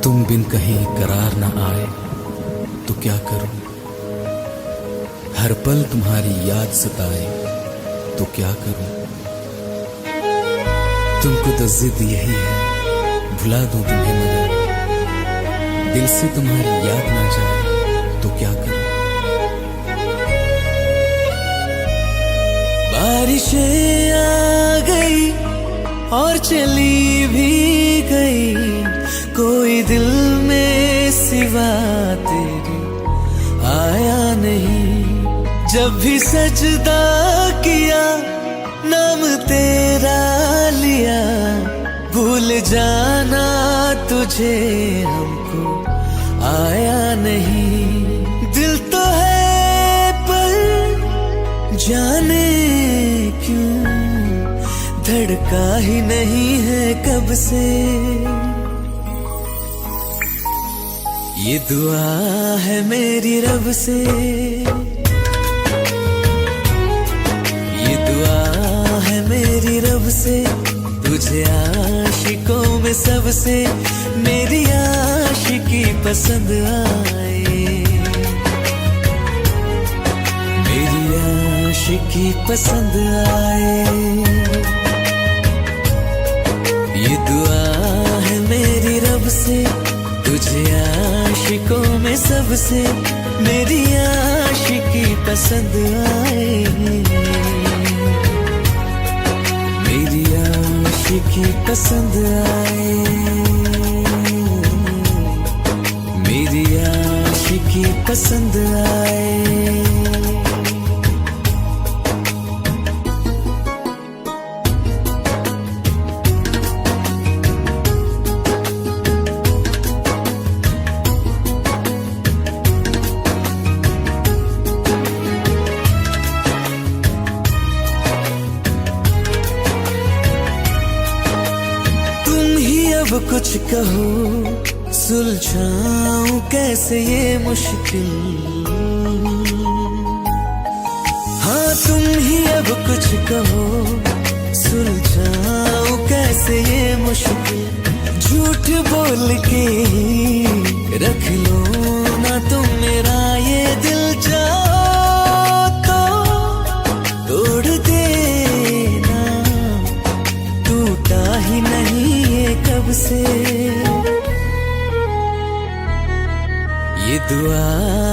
तुम बिन कहीं करार न आए तो क्या करूं, हर पल तुम्हारी याद सताए तो क्या करूं। तुमको तो जिद यही है भुला दूं तुम्हें, मगर दिल से तुम्हारी याद ना जाए तो क्या करूं। बारिशें आ गई और चली भी गई, कोई दिल में सिवा तेरे आया नहीं। जब भी सजदा किया नाम तेरा लिया, भूल जाना तुझे हमको आया नहीं। दिल तो है पर जाने क्यों धड़का ही नहीं है कब से। ये दुआ है मेरी रब से, ये दुआ है मेरी रब से, तुझे आशिकों में सबसे मेरी आशिकी पसंद आए, मेरी आशिकी पसंद आए। ये दुआ है मेरी रब से, तुझे आशिकों में सबसे मेरी आशिकी पसंद आए, मेरी आशिकी पसंद आए, मेरी आशिकी पसंद आए। अब कुछ कहो सुलझाऊं कैसे ये मुश्किल, हाँ तुम ही अब कुछ कहो सुलझाऊं कैसे ये मुश्किल। झूठ बोल के रख लो ना तुम मेरा ये दिल, जाओ तो तोड़ देना, टूटा ही नहीं कब से। ये दुआ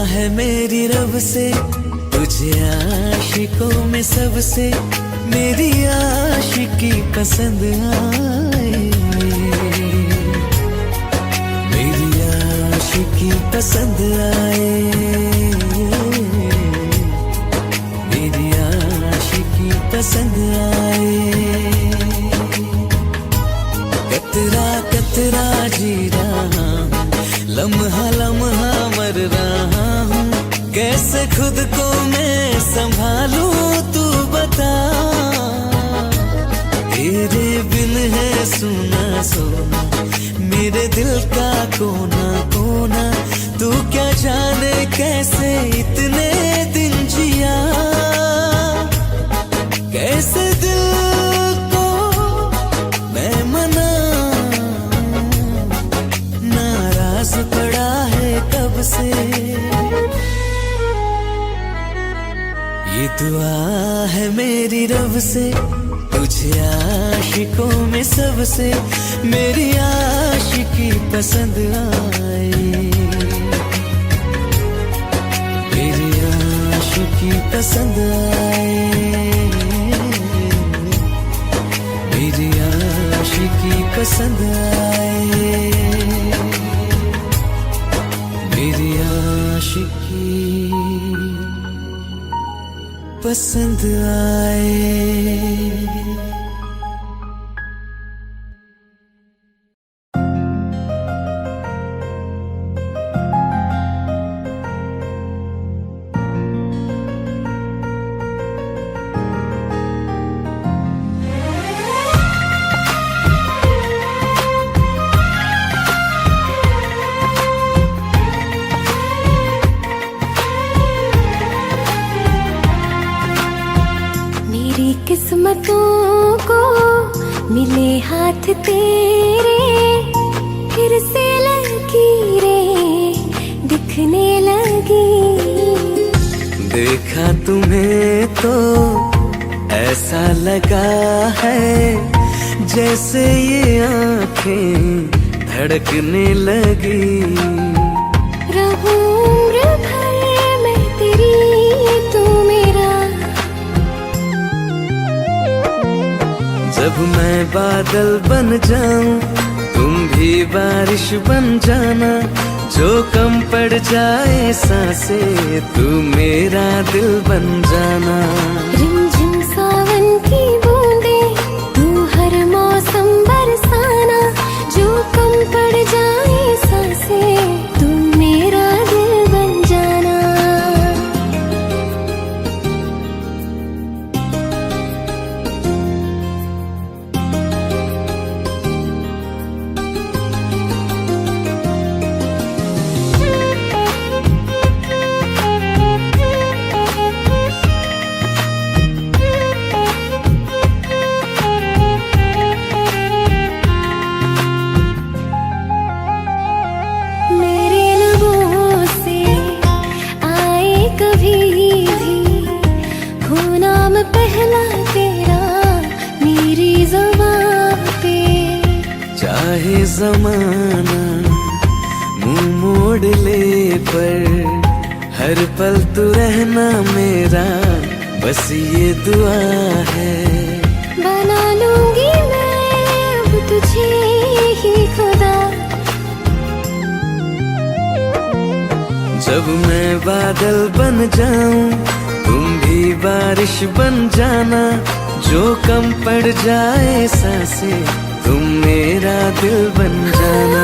है मेरी रब से, तुझे आशिकों में सबसे मेरी आशिकी पसंद आए, मेरी आशिकी पसंद आए, मेरी आशिकी पसंद आए। कतरा कतरा जी रहा हूँ, लम्हा लम्हा मर रहा हूँ, कैसे खुद को मैं संभालूं तू बता। तेरे बिन है सुना सोना मेरे दिल का कोना कोना, तू क्या जाने कैसे इतने दिन जिया, कैसे दिल पड़ा है कब से। ये दुआ है मेरी रब से, तुझे आशिकों में सबसे मेरी आशिकी पसंद आए, मेरी आशिकी पसंद आए, मेरी आशिकी पसंद आए, मेरी आशिकी पसंद आए। किस्मतों को मिले हाथ तेरे, फिर से लग देखा तुम्हें तो ऐसा लगा है जैसे ये आंखें धड़कने लगी। रहूं उम्र भर मैं तेरी, तू मेरा। जब मैं बादल बन जाऊं तुम भी बारिश बन जाना, जो कम पड़ जाए सांसें तू मेरा दिल बन जाना। रिमझिम सावन की बूंदे तू हर मौसम बरसाना, जो कम पड़ जाए सांसें तू मेरा दिल बन जाना। मेरे लबों से आए कभी भी हो नाम पहला तेरा मेरी ज़ुबान पे। चाहे जमाना मुंह मोड़ ले पर हर पल तू रहना मेरा, बस ये दुआ है। बना लूंगी मैं अब तुझे ही खुदा। जब मैं बादल बन जाऊं तुम भी बारिश बन जाना, जो कम पड़ जाए सांसें तुम मेरा दिल बन जाना।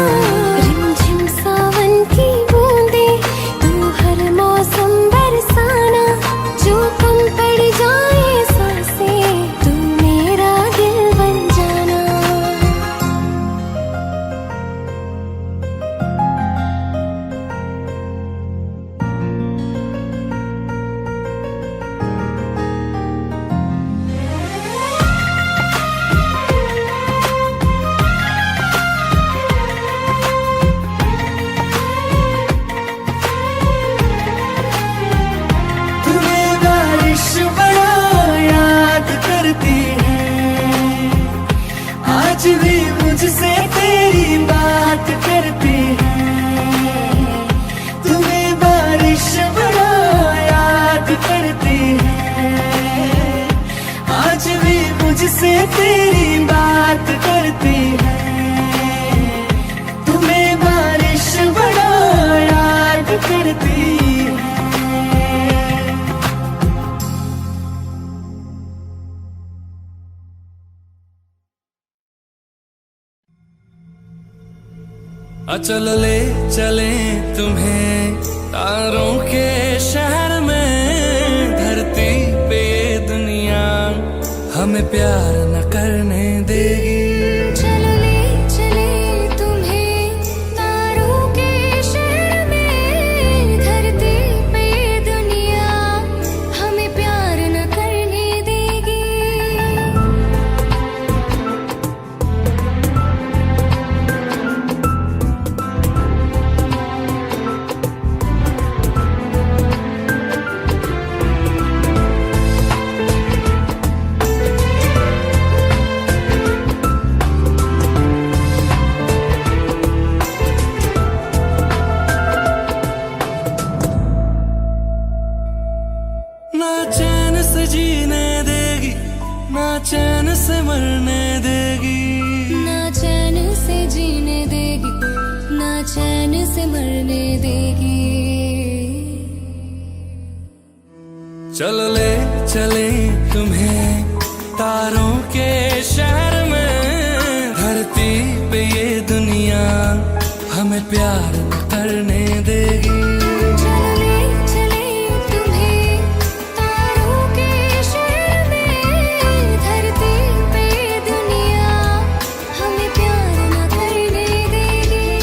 रिमझिम सावन की बूंदे तू हर मौसम बरसाना, जो कम पड़ जाए सांसें तू मेरा दिल बन जाना। तुम्हें बारिश बड़ा याद करती है, आज भी मुझसे तेरी बात करती है। तुम्हें बारिश बड़ा याद करती है, आज भी मुझसे तेरी बात करती है। तुम्हें बारिश बड़ा याद करती है। चल ले चले तुम्हें तारों के शहर में, धरती पे ये दुनिया हमें प्यार न करने देगी। चलो ले चले तुम्हें तारों के शहर में, धरती पे ये दुनिया हमें प्यार न करने देगी। ना चैन से जीने देगी, ना चैन से मरने देगी। ना चैन से जीने देगी, ना चैन से मरने देगी। चल ले चले तुम्हें तारों के शहर में, धरती पे ये दुनिया हमें प्यार न करने देगी। चलो ले चले तुम्हें तारों के शहर में, धरती पे दुनिया हमें प्यार न करने देगी।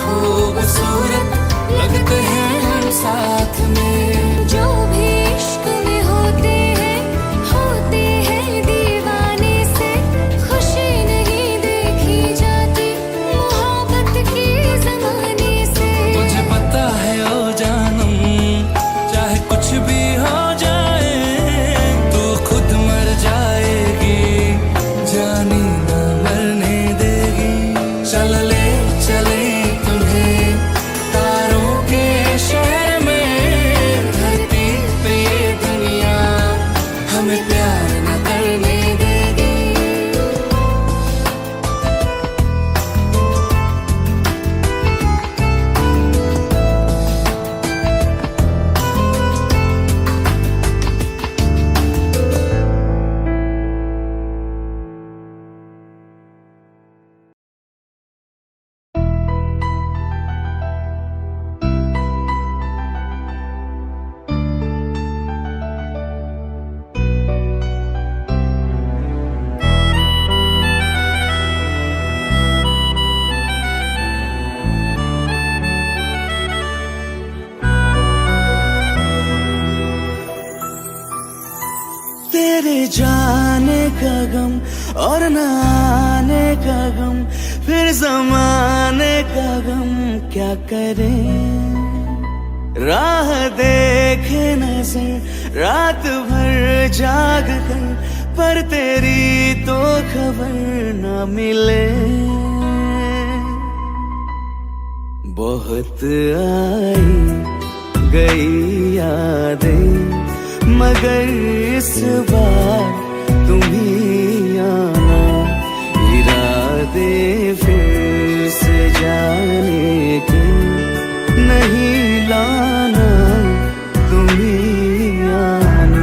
खूबसूरत लगते हैं हम साथ में। जो भी इश्क में होते हैं दीवाने से। खुशी नहीं देखी जाती मोहब्बत की ज़माने से। मुझे पता है ओ जानम, चाहे कुछ भी हो जाए तू खुद मर जाएगी, जानी ना मरने देगी। चल ले चले तुम्हें तारों के शहर में, धरती पे ये दुनिया हमें प्यार न करने देगी। तेरे जाने का गम और न आने का गम, फिर ज़माने का गम क्या करें। राह देखे नजर रात भर जाग कर, पर तेरी तो खबर न मिले। बहुत आई गई यादें, मगर इस बार तुम ही आना। इरादे फिर से जाने के नहीं लाना, तुम ही आना।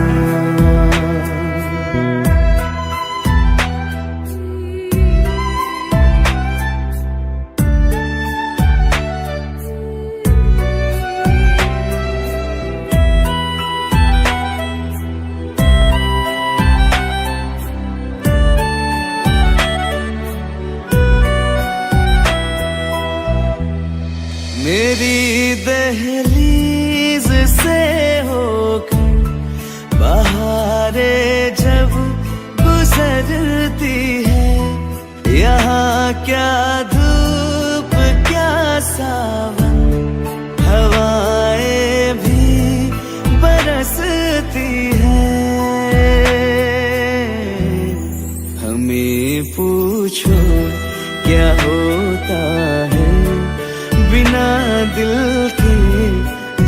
मेरी दहलीज से होकर बहारें जब गुजरती है, यहाँ क्या धूप क्या सावन, हवाएं भी बरसती है। हमें पूछो क्या होता है बिना दिल के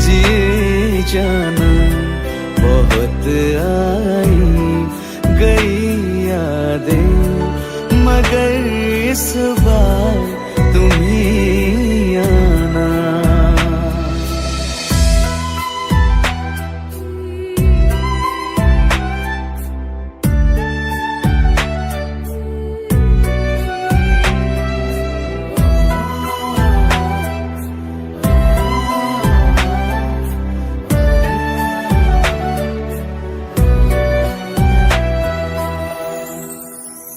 जिए जाना। बहुत आई गई यादें, मगर इस बार तुम ही आना।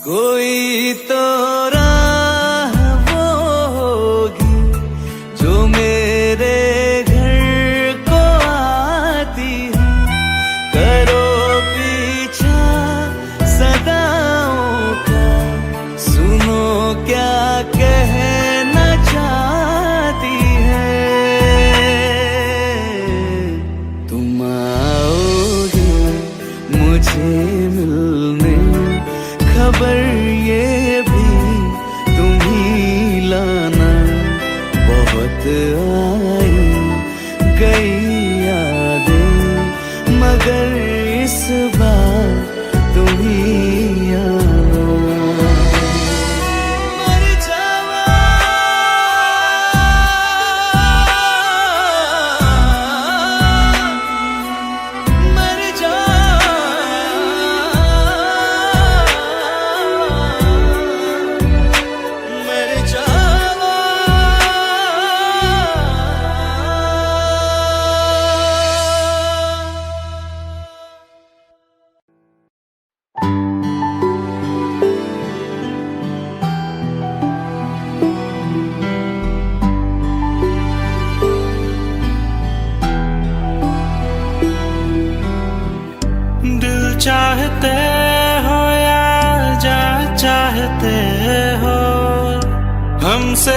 कोई तो राह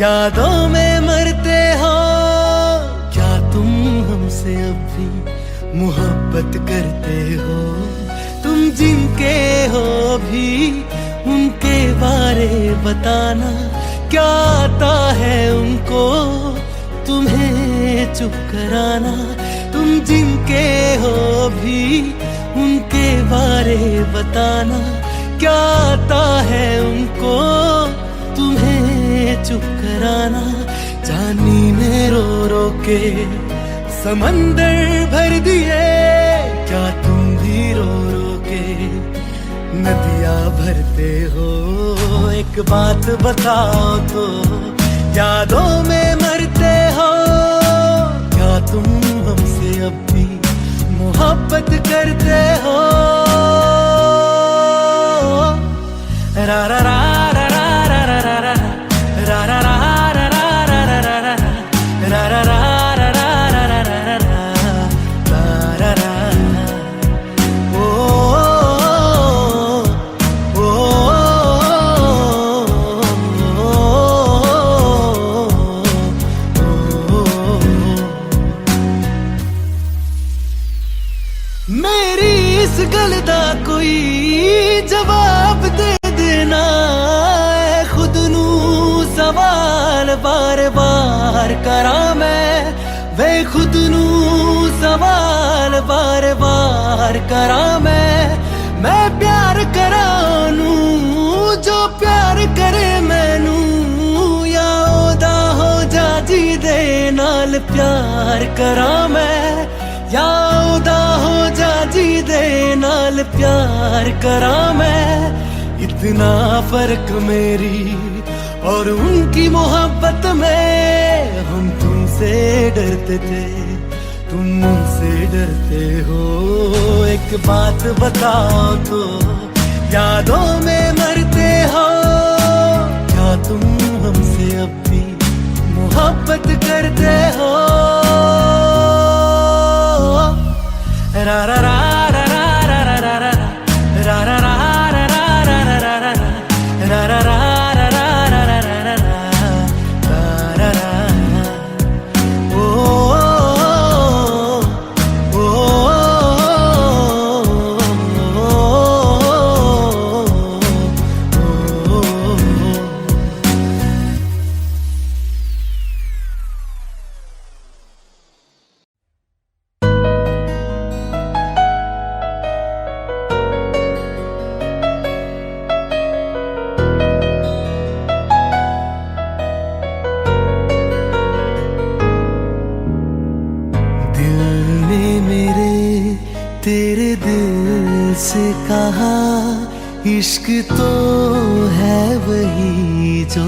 यादों में मरते हो क्या तुम हमसे अब भी मोहब्बत करते हो? तुम जिनके हो भी उनके बारे बताना, क्या आता है उनको तुम्हें चुप कराना? तुम जिनके हो भी उनके बारे बताना, क्या आता है उनको तुम्हें चुप कराना? जानी में रो रो के समंदर भर दिए, क्या तुम भी रो रो के नदियाँ भरते हो? एक बात बताओ तो, यादों में मरते हो क्या तुम हमसे अब भी मोहब्बत करते हो? रा रा रा रा रा रा रा रा रा रा रा रा रा रा रा रा मेरी इस गल दा कोई जवाब दे देना, खुद नू सवाल बार बार करा मैं, वे खुद नू सवाल बार बार करा मैं प्यार करा नू जो प्यार करे मैनू, या ओदा हो जा जी दे नाल प्यार करा मैं, या ओदा हो जा जी दे नाल प्यार करा मैं। इतना फर्क मेरी और उनकी मोहब्बत में, हम तुमसे डरते थे तुम उनसे डरते हो। एक बात बताओ तो, यादों में मरते हो क्या तुम हमसे अब भी मोहब्बत करते हो? रा रा रा रा रा रा रा रा रा रा रा रा रा रा रा रा रा रा रा तेरे दिल से कहा इश्क तो है वही जो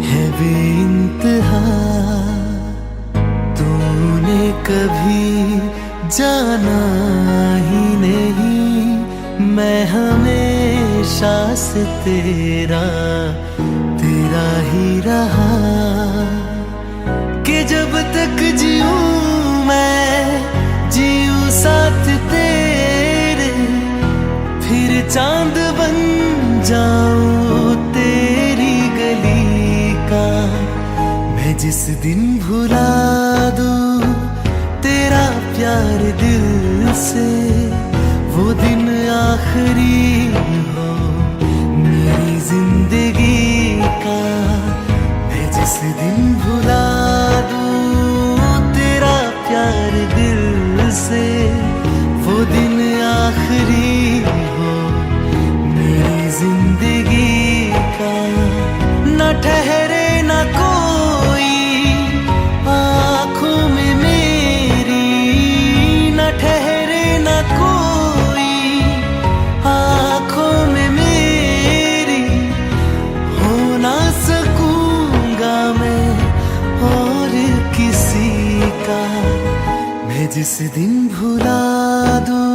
है बेइंतहा, तूने कभी जाना ही नहीं, मैं हमेशा से तेरा ही रहा, कि जब तक जीऊं मैं जीऊं साथ तेरे, फिर चांद बन जाऊं तेरी गली का। मैं जिस दिन भुला दूं तेरा प्यार दिल से, वो दिन आखिरी हो मेरी जिंदगी का। मैं जिस दिन भुला दूं तेरा प्यार दिल से, वो दिन आखिरी हो मेरी जिंदगी का। न ठहरे न कोई आँखों में मेरी, न ठहरे न कोई आँखों में मेरी, हो ना सकूंगा मैं और किसी का। मैं जिस दिन भुला दूं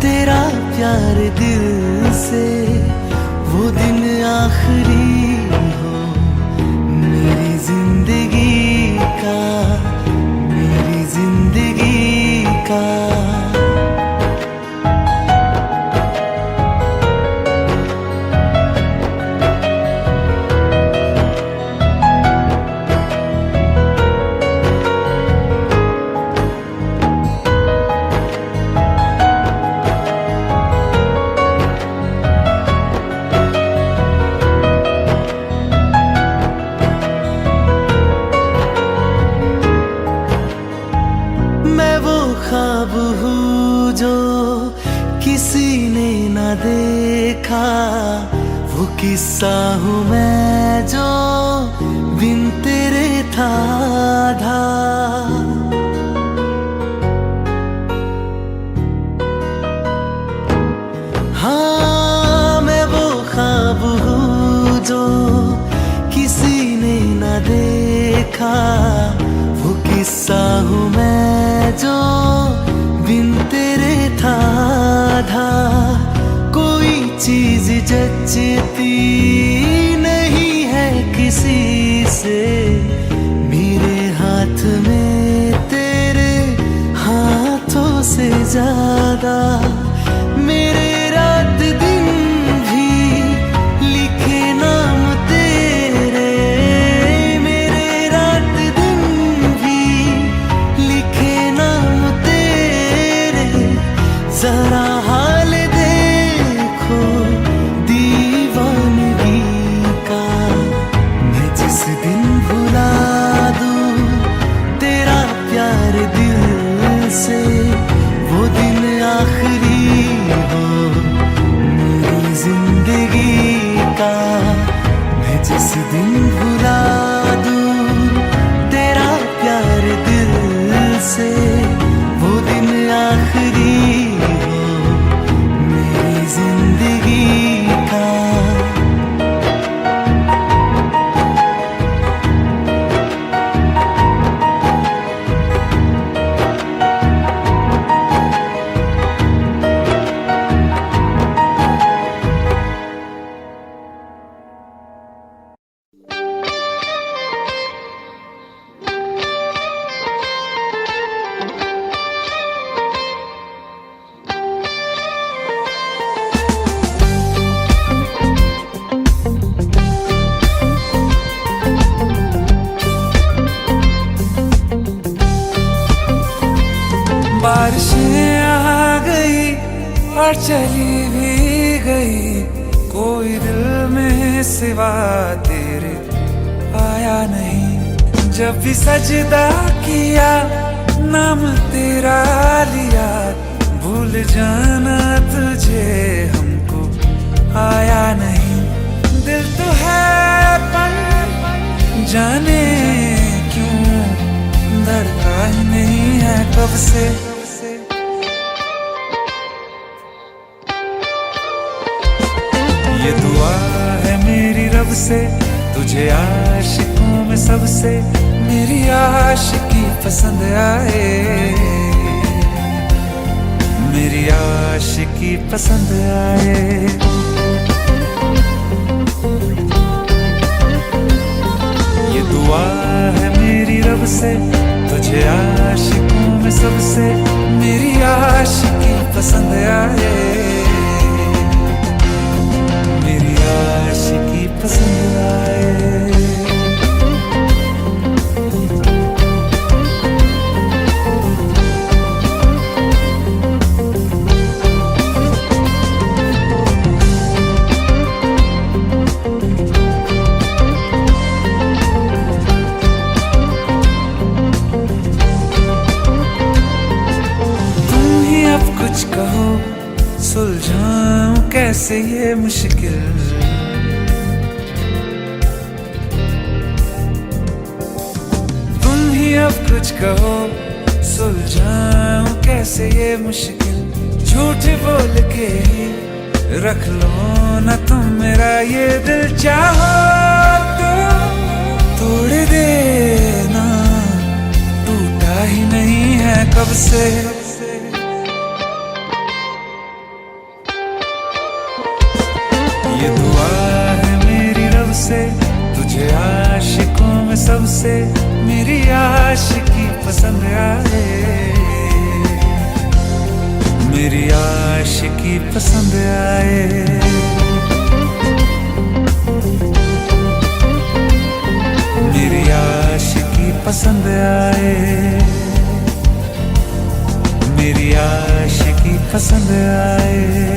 तेरा प्यार दिल से, वो दिन आखिरी हो मेरी जिंदगी का, मेरी जिंदगी का। देखा, वो किस्सा हूँ मैं जो बिन तेरे था आधा। हाँ मैं वो ख्वाब हूँ जो किसी ने न देखा, वो किस्सा हूँ मैं जो बिन तेरे था आधा। कोई चीज जचती नहीं है किसी से, मेरे हाथ में तेरे हाथों से ज्यादा। मेरे रात दिन भी लिखे नाम तेरे, मेरे रात दिन भी लिखे नाम तेरे। जरा हाल देखो दीवानगी का, मैं जिस दिन भुला दूं तेरा प्यार दिल से, वो दिन आखिरी हो मेरी जिंदगी का। मैं जिस दिन भुला दूं तेरा प्यार दिल से, वो दिन आखिरी हो मेरी जिंदगी का। बारिशें आ गई और चली भी गई, कोई दिल में सिवा तेरे आया नहीं। जब भी सजदा किया नाम तेरा लिया, भूल जाना तुझे हमको आया नहीं। दिल तो है पर जाने क्यों धड़का ही नहीं है कब से। ये दुआ है मेरी रब से, तुझे आशिकों में सबसे मेरी आशिकी पसंद आए, मेरी आशिकी पसंद आए। ये दुआ है मेरी रब से, तुझे आशिकों में सबसे मेरी आशिकी पसंद आए, मेरी आशिकी पसंद आए। कुछ कहो सुलझाऊं कैसे ये मुश्किल, तुम ही अब कुछ कहो सुलझाऊं कैसे ये मुश्किल। झूठ बोल के ही रख लो ना तुम मेरा ये दिल, चाहो तो तोड़ देना, टूटा ही नहीं है कब से। ये दुआ है मेरी रब से, तुझे आशिकों में सबसे मेरी आशिकी पसंद आए, मेरी आशिकी पसंद आए। मेरी आशिकी पसंद आए, मेरी आशिकी पसंद आए।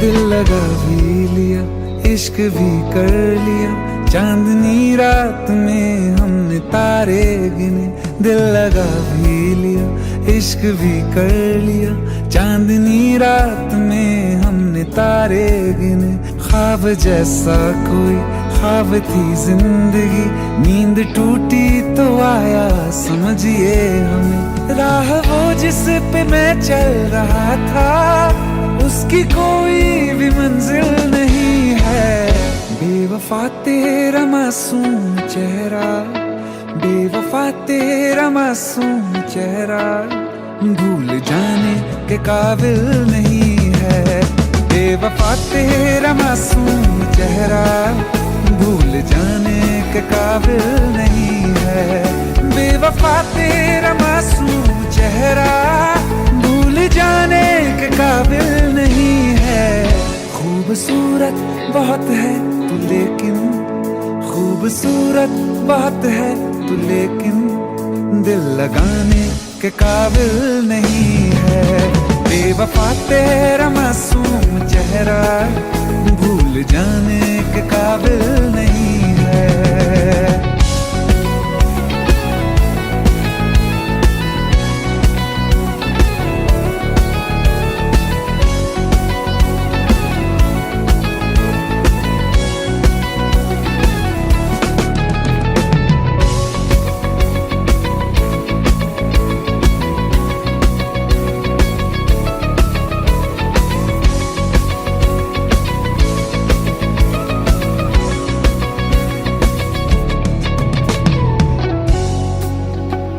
दिल लगा भी लिया, इश्क भी कर लिया, चांदनी रात में हमने तारे गिने। दिल लगा भी लिया, इश्क भी कर लिया, चांदनी रात में हमने तारे गिने। ख्वाब जैसा कोई ख्वाब थी जिंदगी, नींद टूटी तो आया समझिए हमें। राह वो जिस पे मैं चल रहा था, उसकी कोई भी मंजिल नहीं है। बेवफा तेरा मासूम चेहरा, बेवफा तेरा मासूम चेहरा, भूल जाने के काबिल नहीं है। बेवफा तेरा मासूम चेहरा, भूल जाने के काबिल नहीं है। बेवफा तेरा मासूम चेहरा, भूल जाने के काबिल नहीं है। खूबसूरत बहुत है तू लेकिन, खूबसूरत बहुत है तू लेकिन, दिल लगाने के काबिल नहीं है। बेवफा तेरा मासूम चेहरा, भूल जाने के काबिल नहीं है।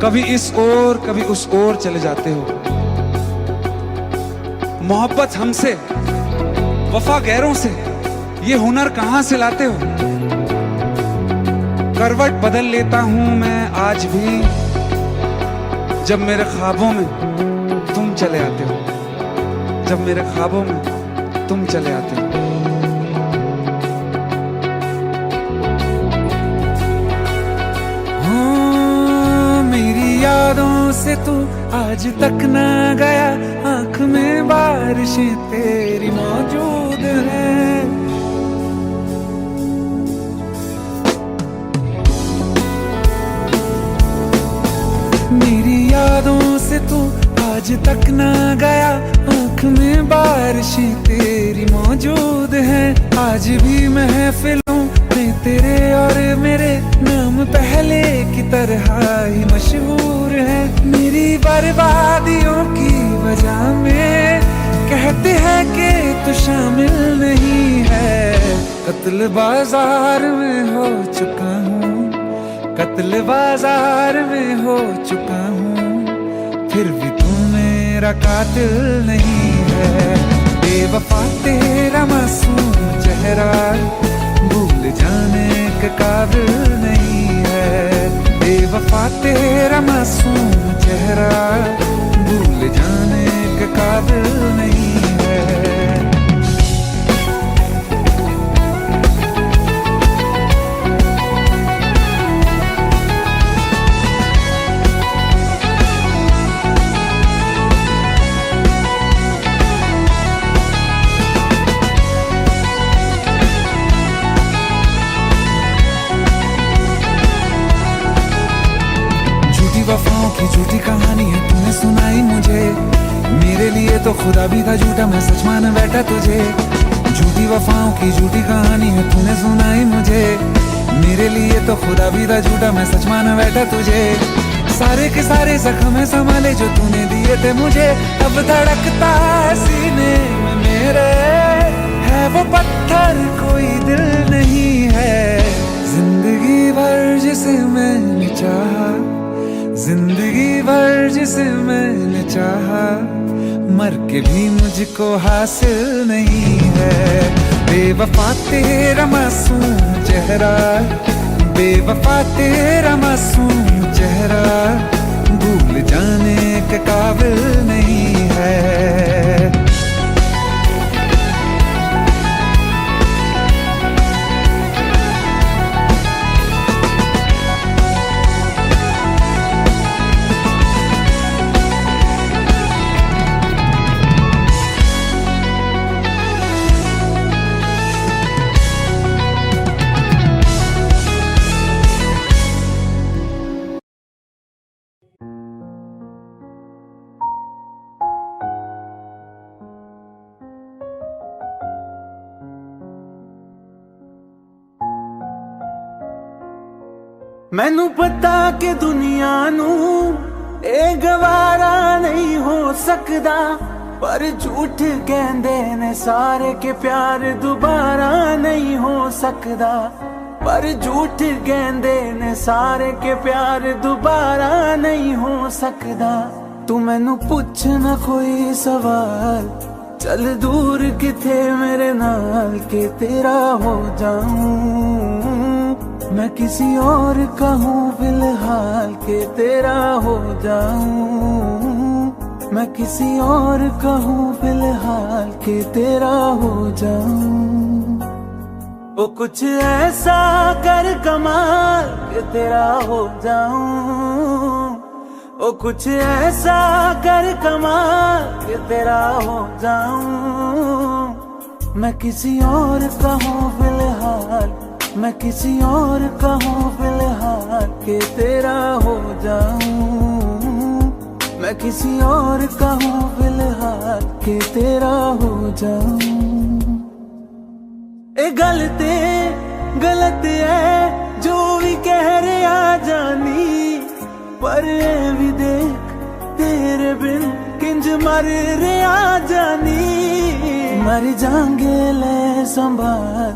कभी इस ओर कभी उस ओर चले जाते हो। मोहब्बत हमसे, वफा गैरों से, ये हुनर कहां से लाते हो। करवट बदल लेता हूं मैं आज भी, जब मेरे ख्वाबों में तुम चले आते हो, जब मेरे ख्वाबों में तुम चले आते हो। यादों से तू आज तक ना गया, आंख में बारिशें तेरी मौजूद हैं। मेरी यादों से तू आज तक ना गया, आंख में बारिशें तेरी मौजूद हैं। आज भी महफिलों में तेरे और मेरे नाम पहले की तरह ही मशहूर है। मेरी बर्बादियों की वजह में कहते हैं कि तू शामिल नहीं है। कत्ल बाजार में हो चुका हूँ, कत्ल बाजार में हो चुका हूँ, फिर भी तू मेरा कातिल नहीं है। बेवफा तेरा मासूम चेहरा, भूल जाने के काबिल नहीं है। बेवफा तेरा मासूम चेहरा, भूल जाने के काबिल नहीं है। वफाओं की झूठी कहानी है तूने सुनाई मुझे, मेरे लिए तो खुदा भी था झूठा, मैं सच मान बैठा तुझे। झूठी वफाओं की झूठी कहानी है तूने सुनाई मुझे, मेरे लिए तो खुदा भी था झूठा, मैं सच मान बैठा तुझे। सारे के सारे जख्म संभाले जो तूने दिए थे मुझे, अब धड़कता सीने में मेरे है वो पत्थर, कोई दिल नहीं है। जिंदगी भर जिसे मैंने चाहा, जिंदगी भर जिसे मैंने चाहा, मर के भी मुझको हासिल नहीं है। बेवफा तेरा मासूम चेहरा, बेवफा तेरा मासूम चेहरा, भूल जाने के काबिल नहीं है। मैनू पता कि दुनिया नू ए गवारा नहीं हो सकदा, पर झूठ कहंदे ने सारे के प्यार दोबारा नहीं हो सकदा। पर झूठ कहंदे ने सारे के प्यार दोबारा नहीं हो सकदा। तू मैनू पुछ ना कोई सवाल, चल दूर किथे मेरे नाल के तेरा हो जाऊं। मैं किसी और का हूँ फिलहाल के तेरा हो जाऊं। मैं किसी और का हूँ फिलहाल के तेरा हो जाऊं। ओ कुछ ऐसा कर कमाल के तेरा हो जाऊं। ओ कुछ ऐसा कर कमाल के तेरा हो जाऊं। मैं किसी और का हूँ फिलहाल, मैं किसी और का हूँ फिलहाल के तेरा हो जाऊं। मैं किसी और का हूँ फिलहाल के तेरा हो जाऊं। ए गलत है जो भी कह रहे आ जानी, पर ए भी देख तेरे बिन किंज मर रहे आ जानी। मर जाएंगे ले संभाल,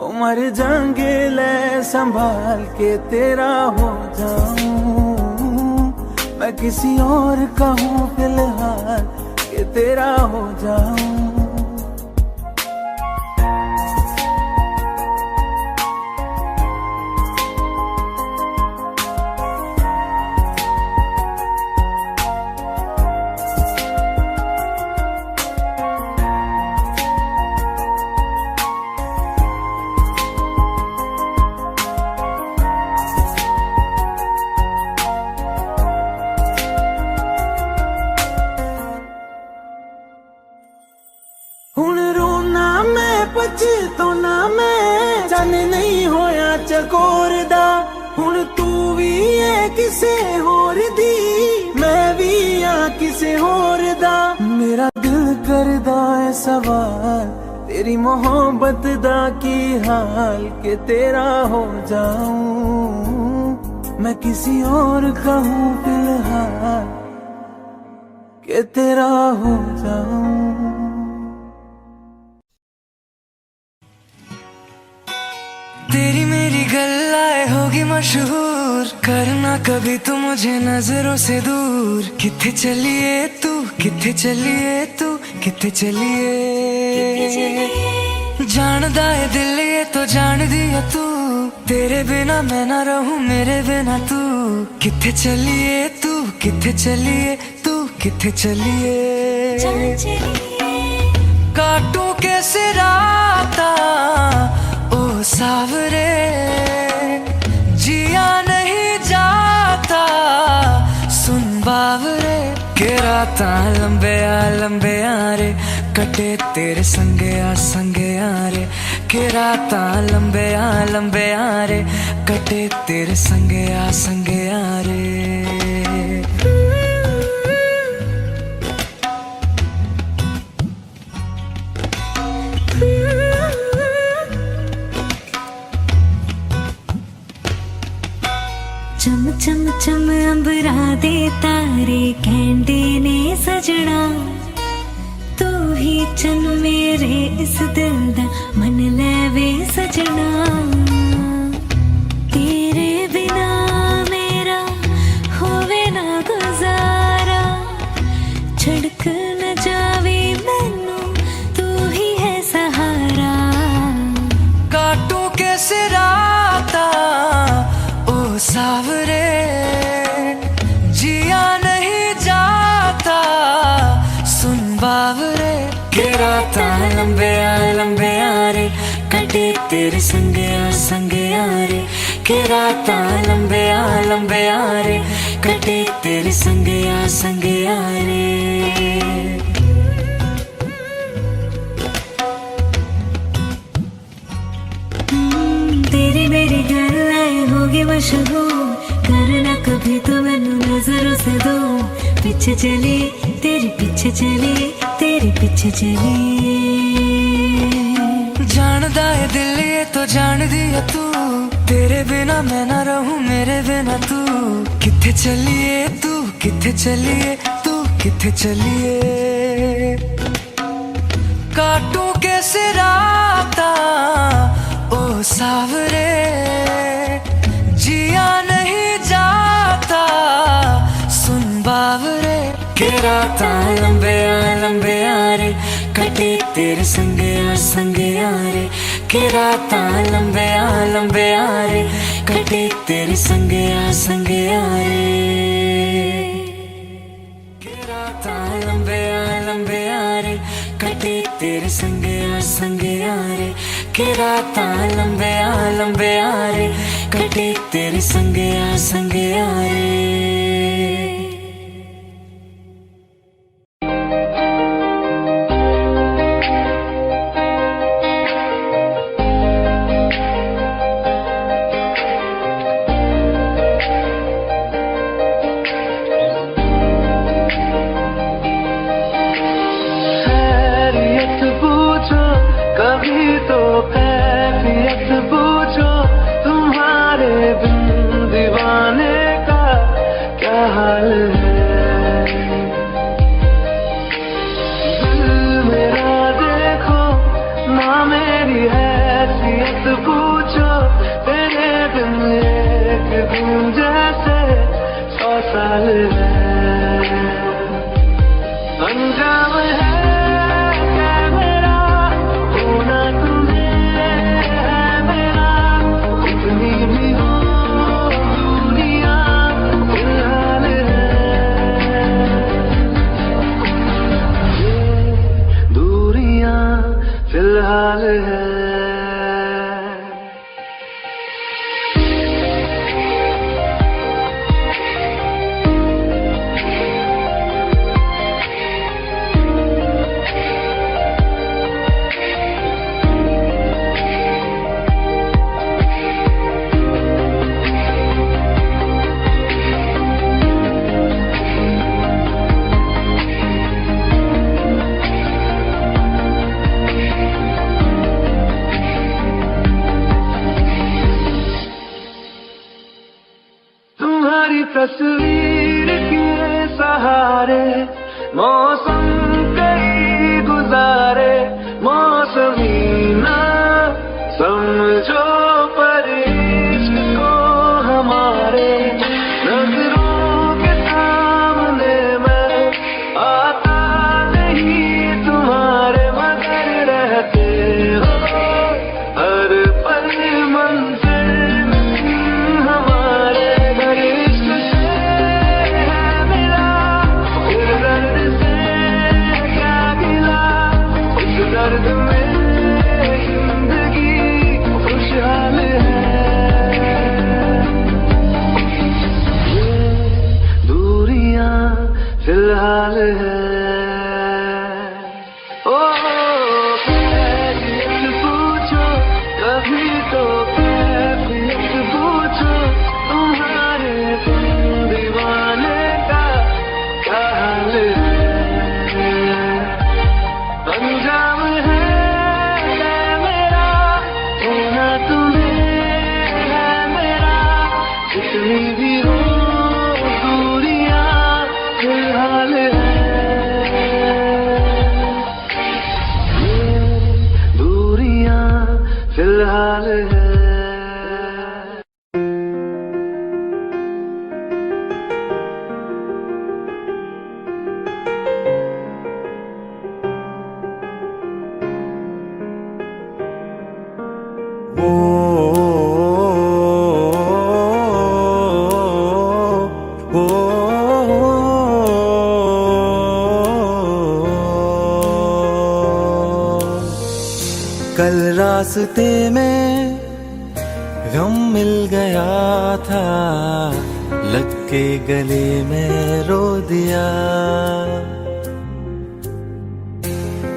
ओ मर जाएंगे ले संभाल के तेरा हो जाऊं। मैं किसी और का हूँ फिलहाल के तेरा हो जाऊं। हुण रोना मैं पछताना मैं, जाने नहीं होया चकोर दा। हुण तू भी है किसे होर दी, मैं भी हाँ किसे होर दा। मेरा दिल करदा है सवाल, तेरी मोहब्बत दा की हाल के तेरा हो जाऊं। मैं किसी और का हूँ फिलहाल के तेरा हो जाऊं। तेरी मेरी गल्लाए होगी मशहूर, करना कभी तू मुझे नजरों से दूर। किथे चलिए तू, किथे चलिए तू, किथे चलिए। जानदा है दिल ये तो जान दिया तू, तेरे बिना मैं ना रहूं मेरे बिना तू। किथे चलिए तू, किथे चलिए तू, किथे चलिए। काटूं कैसे राता ओ सावरे, जिया नहीं जाता सुन बावरे। के राता लंबे आ रे, कटे तेरे संगे आ रे। के राता लंबे आ रे, कटे तेरे संगे आ रे। चम चम चम अंबरा दे तारे कहंदे ने सजना, तू ही चन मेरे इस दिल दा मन लेवे सजना। तेरे बिना मेरा होवे ना गुजारा, छड़क न जावे मैनू तू ही है सहारा। काटूं कैसे राता ओ सावरे, जिया नहीं जाता सुन बावरे। के राता लंबे आ रे, कटे तेरे संगे आ रे। के राता लंबे आ रे, कटे तेरे संगे आ रे। तेरी मेरी गल्लाए होगी मशहूर, करना कभी तो मैनू नजरों से दूर। पीछे चली तेरे पीछे चली, तेरे पीछे चली। जानदा है दिल ये तो जान दिया तू, तेरे बिना मैं ना रहूं, मेरे बिना तू। किथे चलिए तू, किथे चलिए तू, किथे चलिए। काटूं कैसे राता ओ सावरे, जिया नहीं जाता सुन बावरे। के राता लंबे रे, कटे तेरे संगे यारे। के राता लंबे रे, कटे तेरे संगे यारे। के राता लंबे रे, कटे तेरे संगे यारे। के राता लंबे रे, कटे तेरे संगे यारे। तस्वीर के सहारे मौसम कई गुजारे। मौसमी ना समझो पर इश्क को हमारे। नजरों के सामने मैं आता नहीं तुम्हारे, मगर रहते हो हर पल मंजिल हमारे। दर्द में जिंदगी खुशहाल है। ये दूरियां फिलहाल है। ओ कैफियत पूछो कभी तो, कैफियत पूछो तुम्हारे दीवाने का क्या हाल है। अंजाम है मेरा होना तुम्हें है मेरा। जितनी भी हो दूरियां फिलहाल है। ये दूरियां फिलहाल है। कल रास्ते में गम मिल गया था, लग के गले में रो दिया।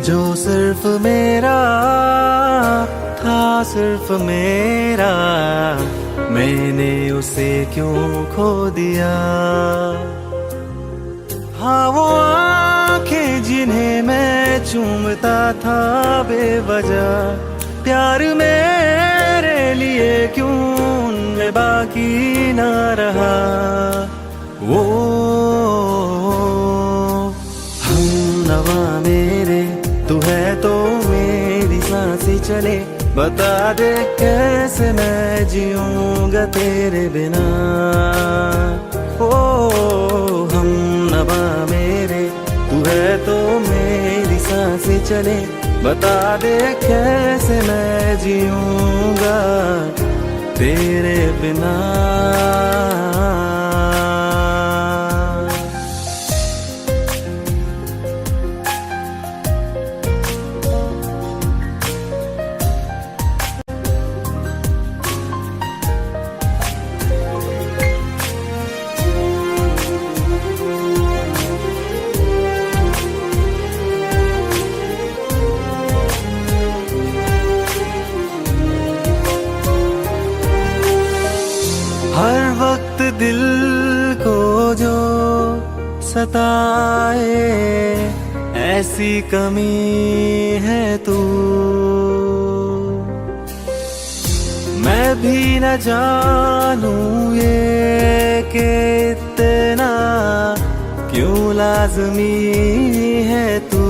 जो सिर्फ मेरा था, सिर्फ मेरा, मैंने उसे क्यों खो दिया। हाँ वो आंखें जिन्हें मैं चूमता था बेवजह, प्यार मेरे लिए क्यों में बाकी ना रहा वो हम नवा मेरे, तू है तो मेरी सांसें चले, बता दे कैसे मैं जीऊंगा तेरे बिना। ओ हम नवा मेरे, तू है तो मेरी सांसें चले, बता दे कैसे मैं जीऊंगा तेरे बिना। हर वक्त दिल को जो सताए ऐसी कमी है तू, मैं भी न जानूं ये कि इतना क्यों लाज़मी है तू।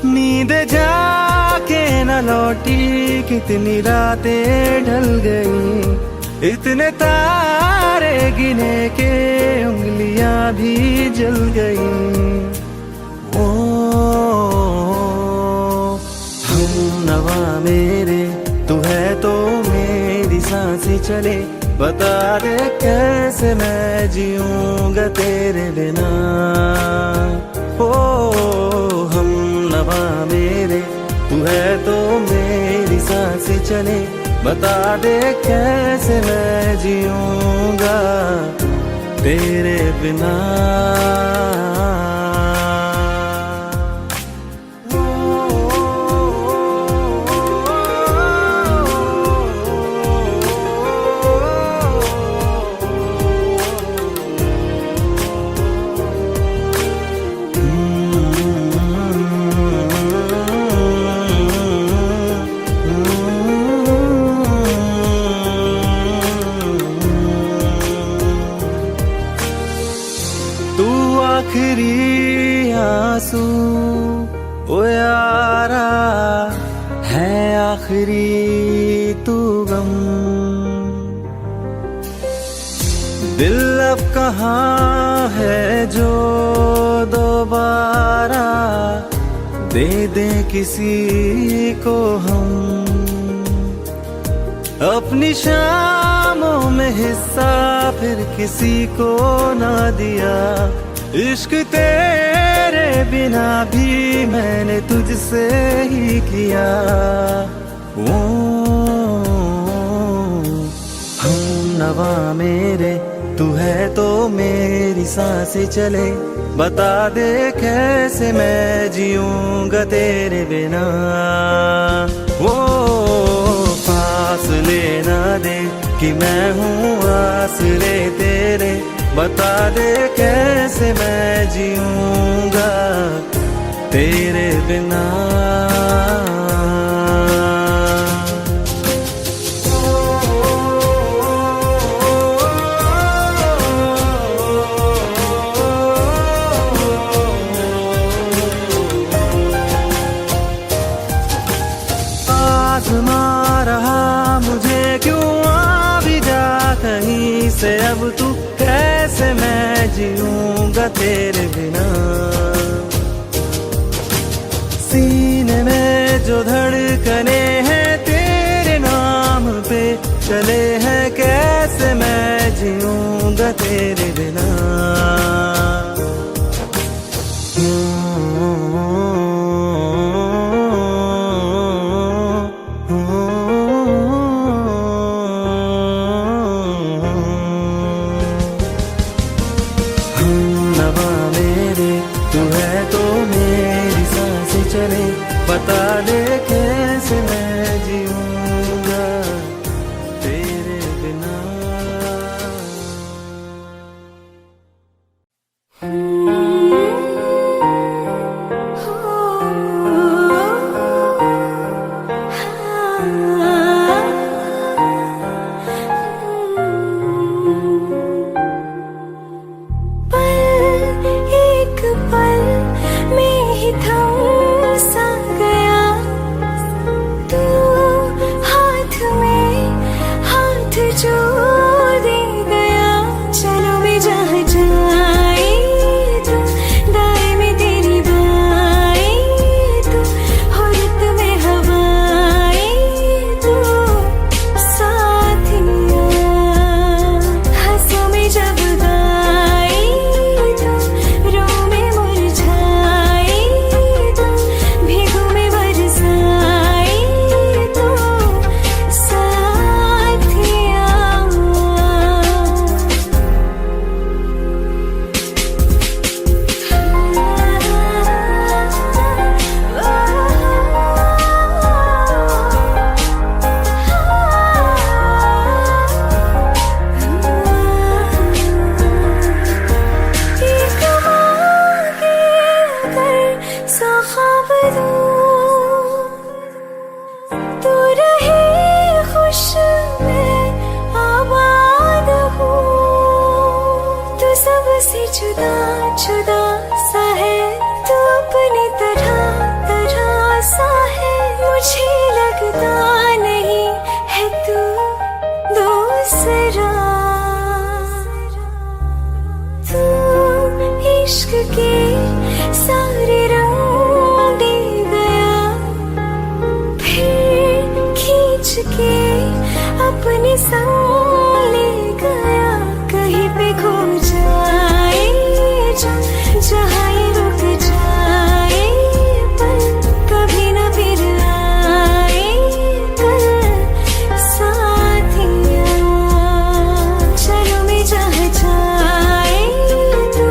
नींद जाके न लौटी कितनी रातें ढल गई, इतने तारे गिने के उंगलियां भी जल गई। ओ हम नवा मेरे, तू है तो मेरी सांसें चले, बता दे कैसे मैं जीऊंगा तेरे बिना। ओ हम नवा मेरे, तू है तो मेरी सांसें चले, बता दे कैसे मैं जीऊंगा तेरे बिना। तू आखिरी आंसू ओ यारा है, आखिरी तू गम। दिल अब कहाँ है जो दोबारा दे दे किसी को हम। अपनी शामों में हिस्सा फिर किसी को ना दिया, इश्क तेरे बिना भी मैंने तुझसे ही किया। ओ हम नवा मेरे, तू है तो मेरी सांसें चले, बता दे कैसे मैं जीऊंगा तेरे बिना। वो फासले ना दे कि मैं हूँ आसरे तेरे, बता दे कैसे मैं जीऊंगा तेरे बिना। आज़मा रहा मुझे क्यों आ भी जा कहीं से, अब तू कैसे मैं जीऊंगा तेरे बिना। सीने में जो धड़कने हैं तेरे नाम पे चले हैं, कैसे मैं जीऊंगा तेरे बिना। तू है तो मेरी सांसें चले, बता दे कैसे मैं जीऊंगा तेरे बिना। जुदा जुदा सा है तू अपनी तरह तरह सा है मुझे लगता नहीं है तू दूसरा तू इश्क के सारे रंग दे गया फिर खींच के अपने संग ले गया कहीं पे खो जाए जहाँ ये रुक जाए पर कभी न फिर आए कल साथिया चलो मैं जहाँ जाए तू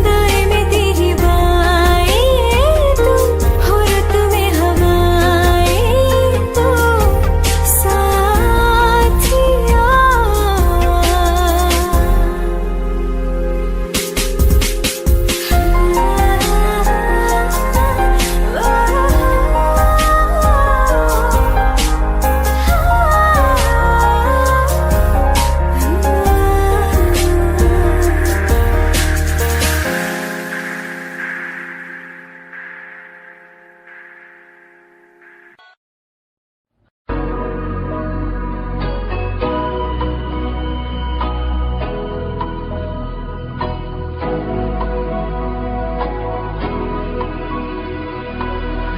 दाएं में तेरी बाएं तू हो रुत में हवाएं तू साथिया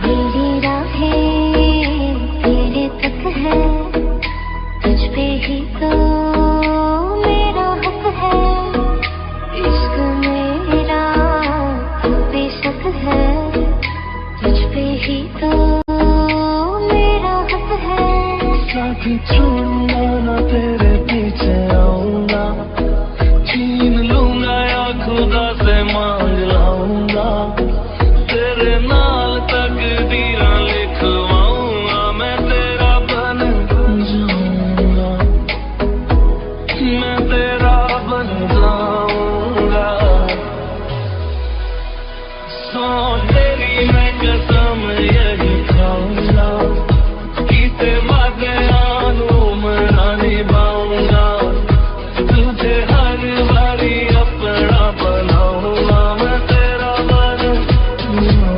मेरी राहें तेरे तक है तुझ पे ही तो मेरा हक है इश्क मेरा तू बेशक है तुझ पे ही तो मेरा हक है साथी छोड़ूंगा ना तेरे पीछे आऊंगा छीन लूंगा या खुदा से मांग लाऊंगा तेरे नाल तकदीरां लिखवाऊंगा मैं तेरा बन जाऊंगा मैं तेरा बन जाऊंगा सो तेरी मैं कसम यही खाऊंगा कीते वादे आनू मना निभाऊंगा तुझे हर बारी अपना बनाऊंगा मैं तेरा बन जाऊंगा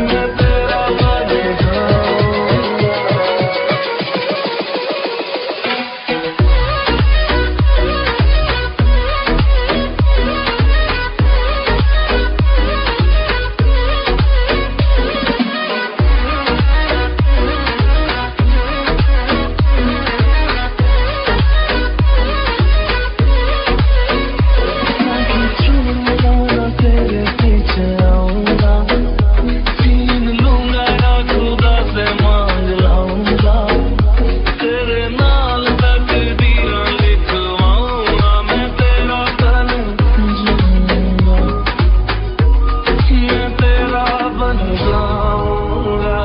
मैं तेरा बन जाऊंगा तेरे पीछे आऊंगा छीन लूंगा या खुदा से मांग लाऊंगा तेरे नाल तकदीरां लिखवाऊंगा मैं तेरा बन जाऊंगा मैं तेरा बन जाऊंगा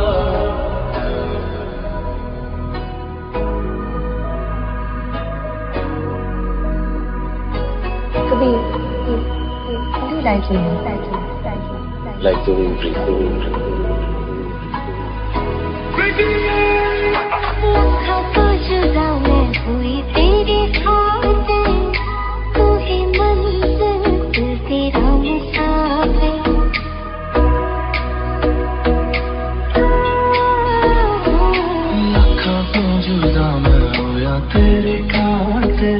like the wind breathe. लम्हा तो जुदा मैं हुई तेरी खातिर तू ही मंजिल दिल तेरा मुसाफिर लाखों तो जुदा मैं होया तेरे खातिर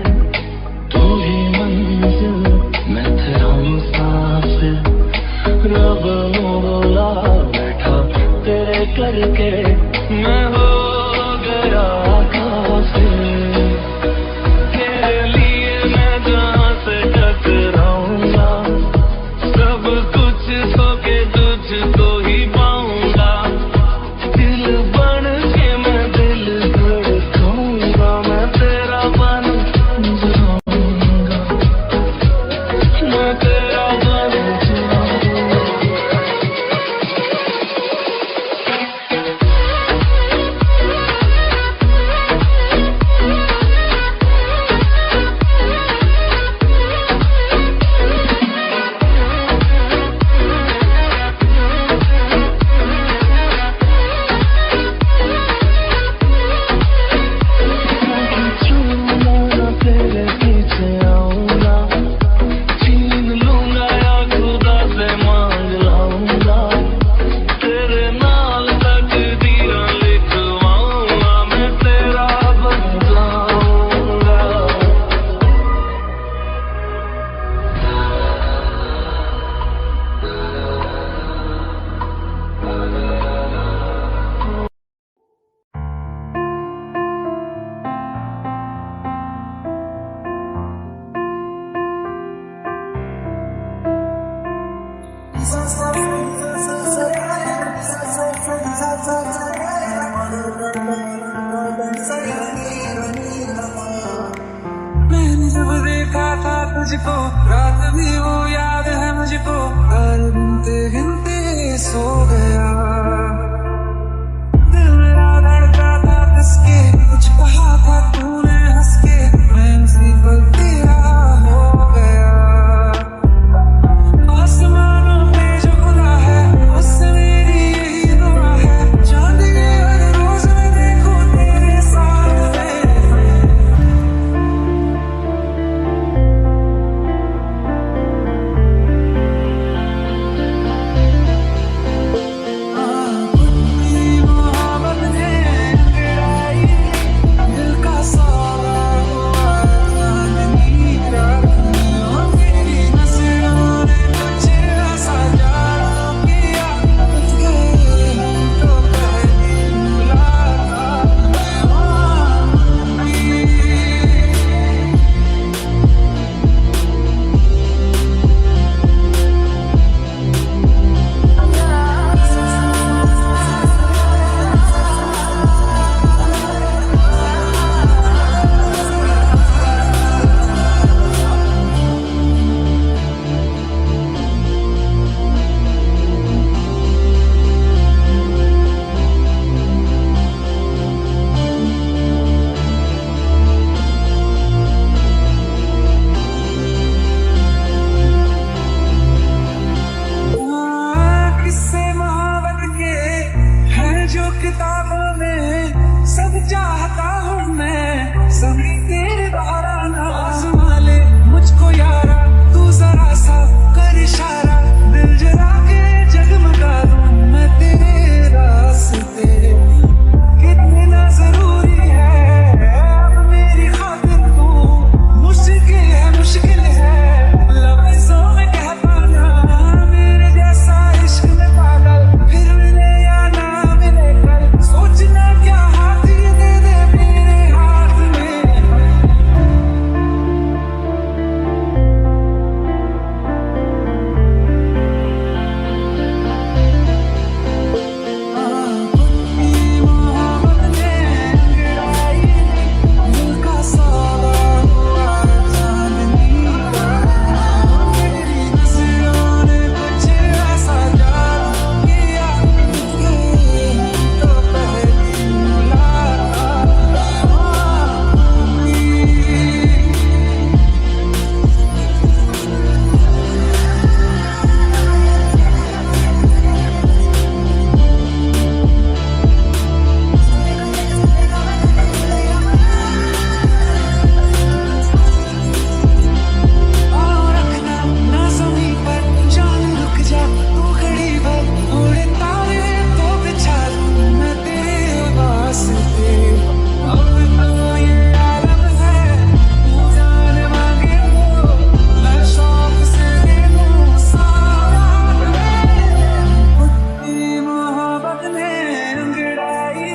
तू ही मंजिल मैं तेरा मुसाफिर रब नू बोला बैठा तेरे करके मैं हो गया काफिर के जब देखा था तुझको, रात भी वो याद है मुझको, हर गिनते गिनते सो गया। दिल मेरा धड़का था किसके, कुछ कहा था तूने हंस के, मैं उसी पल तेरा हो गया। आसमानों पे जो खुदा है, उससे मेरी यही दुआ है, चांद के हर रोज मैं देखूं तेरे साथ में। किताबों में सब चाहता हूँ मैं, सभी तेरे द्वारा ना आज़मा ले मुझको यारा, तू जरा सा कर इशारा, दिल जला के जगमगा दूं मैं तेरे रास्ते। कितना जरूरी है अब मेरी खातिर तू, मुश्किल है लफ्ज़ों में कह पाना, मेरे जैसा इश्क में पागल फिर मिले या ना मिले कल, सोचना क्या हाथ ये दे दे मेरे हाथ में। मोहब्बत ने गिराई दिल का सौदा हुआ चांदनी रात, तेरी नजरों ने कुछ ऐसा जादू किया, तो पहली मुलाकात और रखना ना ज़मीं पर जान, रुक जा तू घड़ी भर, थोड़े तारे तो बिछा दूं मैं तेरे वास्ते। अब तो ये आलम है, तू जान मांगे तो मैं शौक से दे दूं सारा में। तेरी मोहब्बत ने अंगड़ाई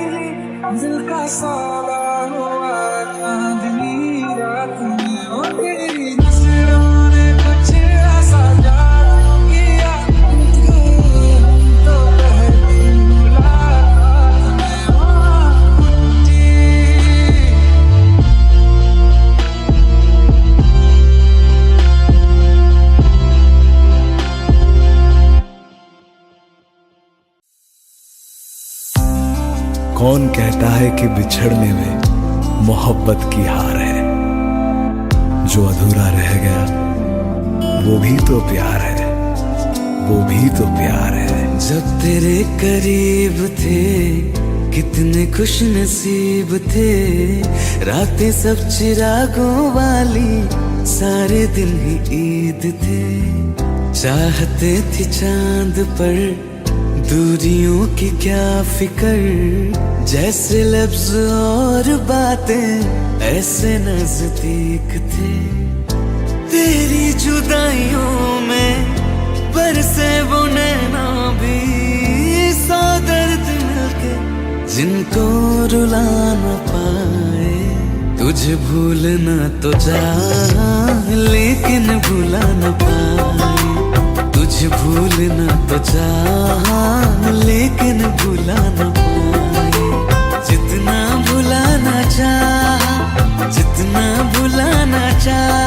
दिल का सौदा हुआ चांदनी रात में, ओ तेरी नजरों ने कुछ ऐसा जादू किया, तो पहली मुलाकात में मुट्ठी। कौन कहता है कि बिछड़ने में मोहब्बत की हार है, जो अधूरा रह गया वो भी तो प्यार है, वो भी तो प्यार है। जब तेरे करीब थे कितने खुश नसीब थे, रातें सब चिरागों वाली, सारे दिन ही ईद थे। चाहते थे चांद पर दूरियों की क्या फिकर, जैसे लफ्ज और बातें ऐसे नजदीक थे। तेरी जुदाइयों में बरसे वो नैना भी, सौ दर्द मिलके जिनको रुला न पाए। तुझे भूलना तो चाह लेकिन भुला न पाए, तुझे भूलना तो चाह लेकिन भुला न पाए। जितना भुलाना चाह, जितना भुलाना चाह,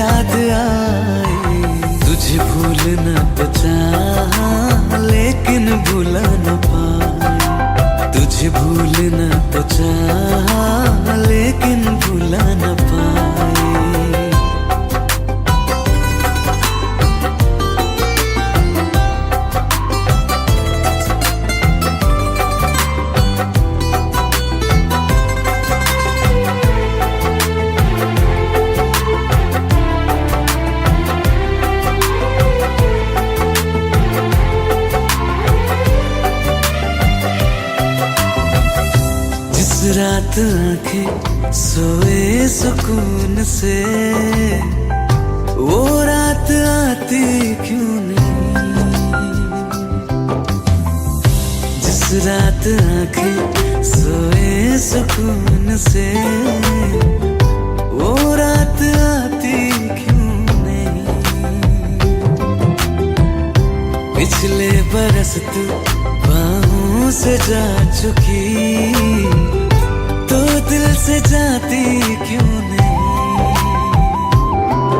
याद आए। तुझे भूलना तो चाहा लेकिन भूला न पाए। तुझे भूलना तो चाहा लेकिन भूला न पाए। रात आंखें सोए सुकून से, वो रात आती क्यों नहीं। जिस रात आंखें सोए सुकून से, वो रात आती क्यों नहीं। पिछले बरस तू बाहों से जा चुकी, तो दिल से जाती क्यों नहीं।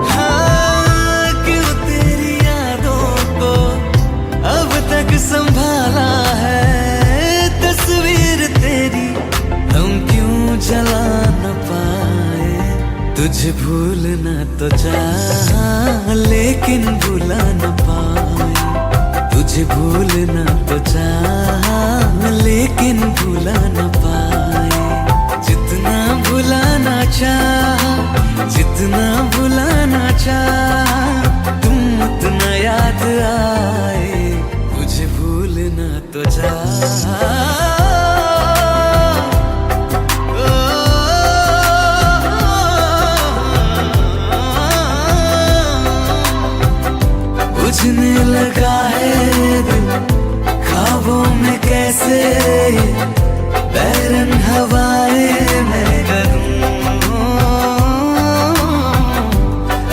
हाँ, क्यों तेरी यादों को अब तक संभाला है। तस्वीर तेरी हम क्यों जला न पाए। तुझे भूलना तो चाहा लेकिन भूला न पाए। तुझे भूलना तो चाहा लेकिन भूला न पाए। जितना भुलाना चाहा, जितना भुलाना चाहा, तुम उतना याद आए। मुझे भूलना तो चाहा। बुझने लगा है दिल ख्वाबों में कैसे, बैरन हवाएं मैं करूं।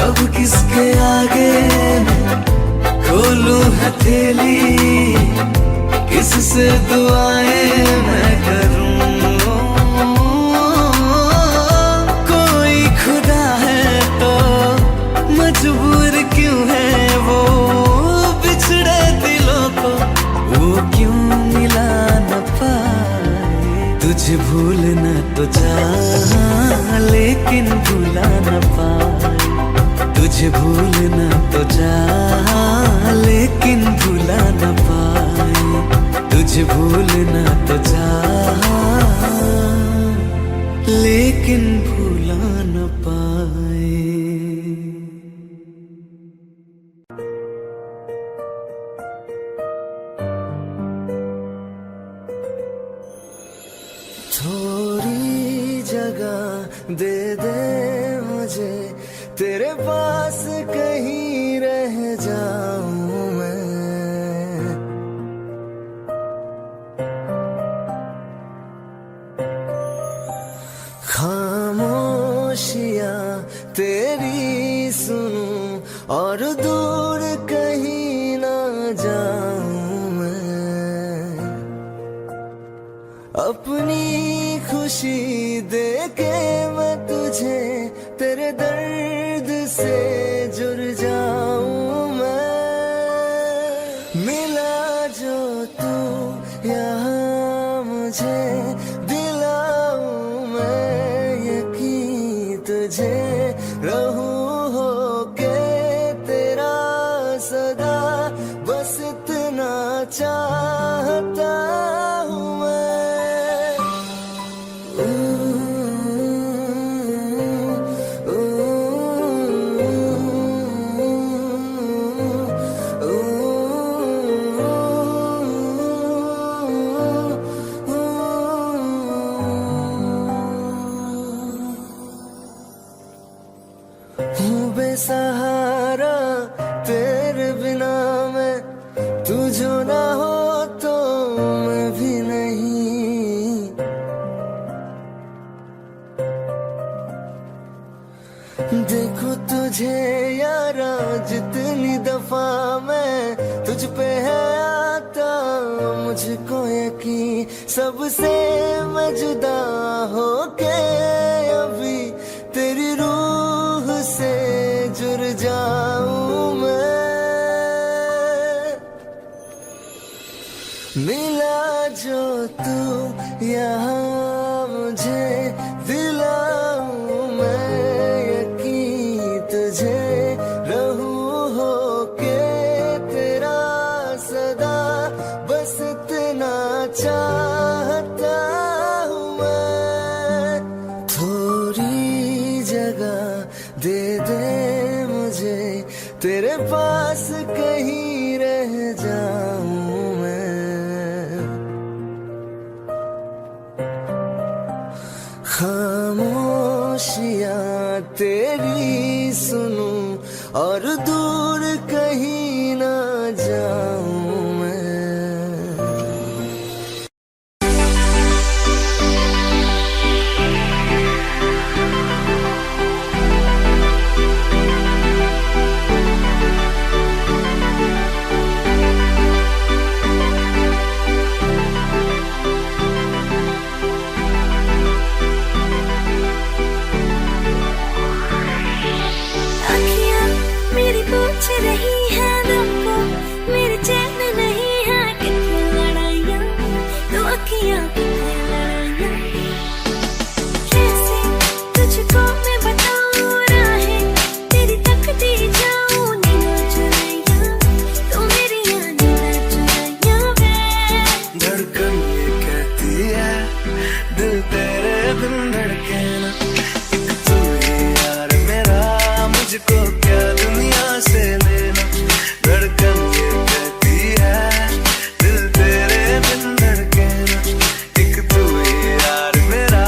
अब किसके आगे मैं खोलूं हथेली, किससे दुआएं मैं करूं। कोई खुदा है तो मजबूर क्यों है वो, बिछड़े दिलों को वो क्यों मिला न पाए। तुझे भूलना तो चाहा लेकिन भूला न पाए। तुझे भूलना तो चाहा लेकिन भूला न पाए। तुझे भूलना तो चाहा लेकिन भूला न पाए। थोड़ी जगह दे दे मुझे, तेरे पास कहीं रह जाऊं मैं। खामोशियां तेरी सुनूं और दूर कहीं ना जाऊं मैं। अपनी खुशी देके मैं तुझे तेरे दर्द से जुड़ जाऊं मैं। मिला जो तू यहाँ मुझे दिलाऊं मैं यकीन तुझे, रहूं होके तेरा सदा, बस इतना चाहता हूँ मैं। बेसहारा तेरे बिना मैं, तू जो ना हो तो मैं भी नहीं। देखो तुझे यारा जितनी दफा मैं तुझ पे है आता, मुझको यकीन सबसे मैं जुदा होके अभी तेरी रूह से दे दे मुझे, तेरे पास कहीं रह जाऊं मैं। खामोशियां तेरी सुनूं और दूर कहीं ना जाऊं मैं। अखियाँ मेरी पूछ रही है दिल को, मेरे चैन नहीं है कितनी लड़ाइयाँ, तो अखियाँ कितनी लड़ाइयाँ। कैसे तुझको मैं बताऊँ राहें तेरी तकती जाऊँ, नींद चुराइयाँ तो मेरी नींद चुराइयाँ वे। धड़कन ये कहती है दिल तेरे बिन धड़के ना, एक तू ही यार मेरा, मुझको क्या दुनिया से लेना। धड़कन ये कहती है दिल तेरे बिन धड़के ना, एक तू ही यार मेरा,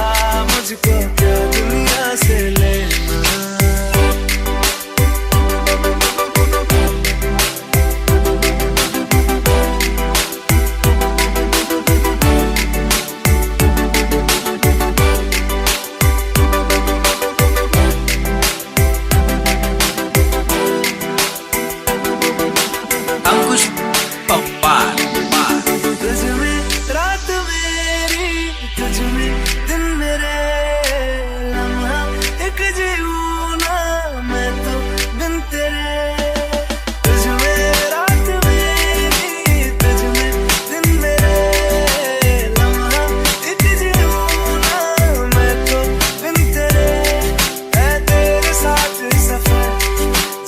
मुझको क्या दुनिया से लेना। अंकुश पप्पा, तुझ में रात मेरी, तुझ में दिन मेरे, लम्हा एक जीऊं ना मैं तो बिन तेरे। तुझ में रात मेरी, तुझ में दिन मेरे, लम्हा एक जीऊं ना मैं तो बिन तेरे। है तेरे साथ सफर,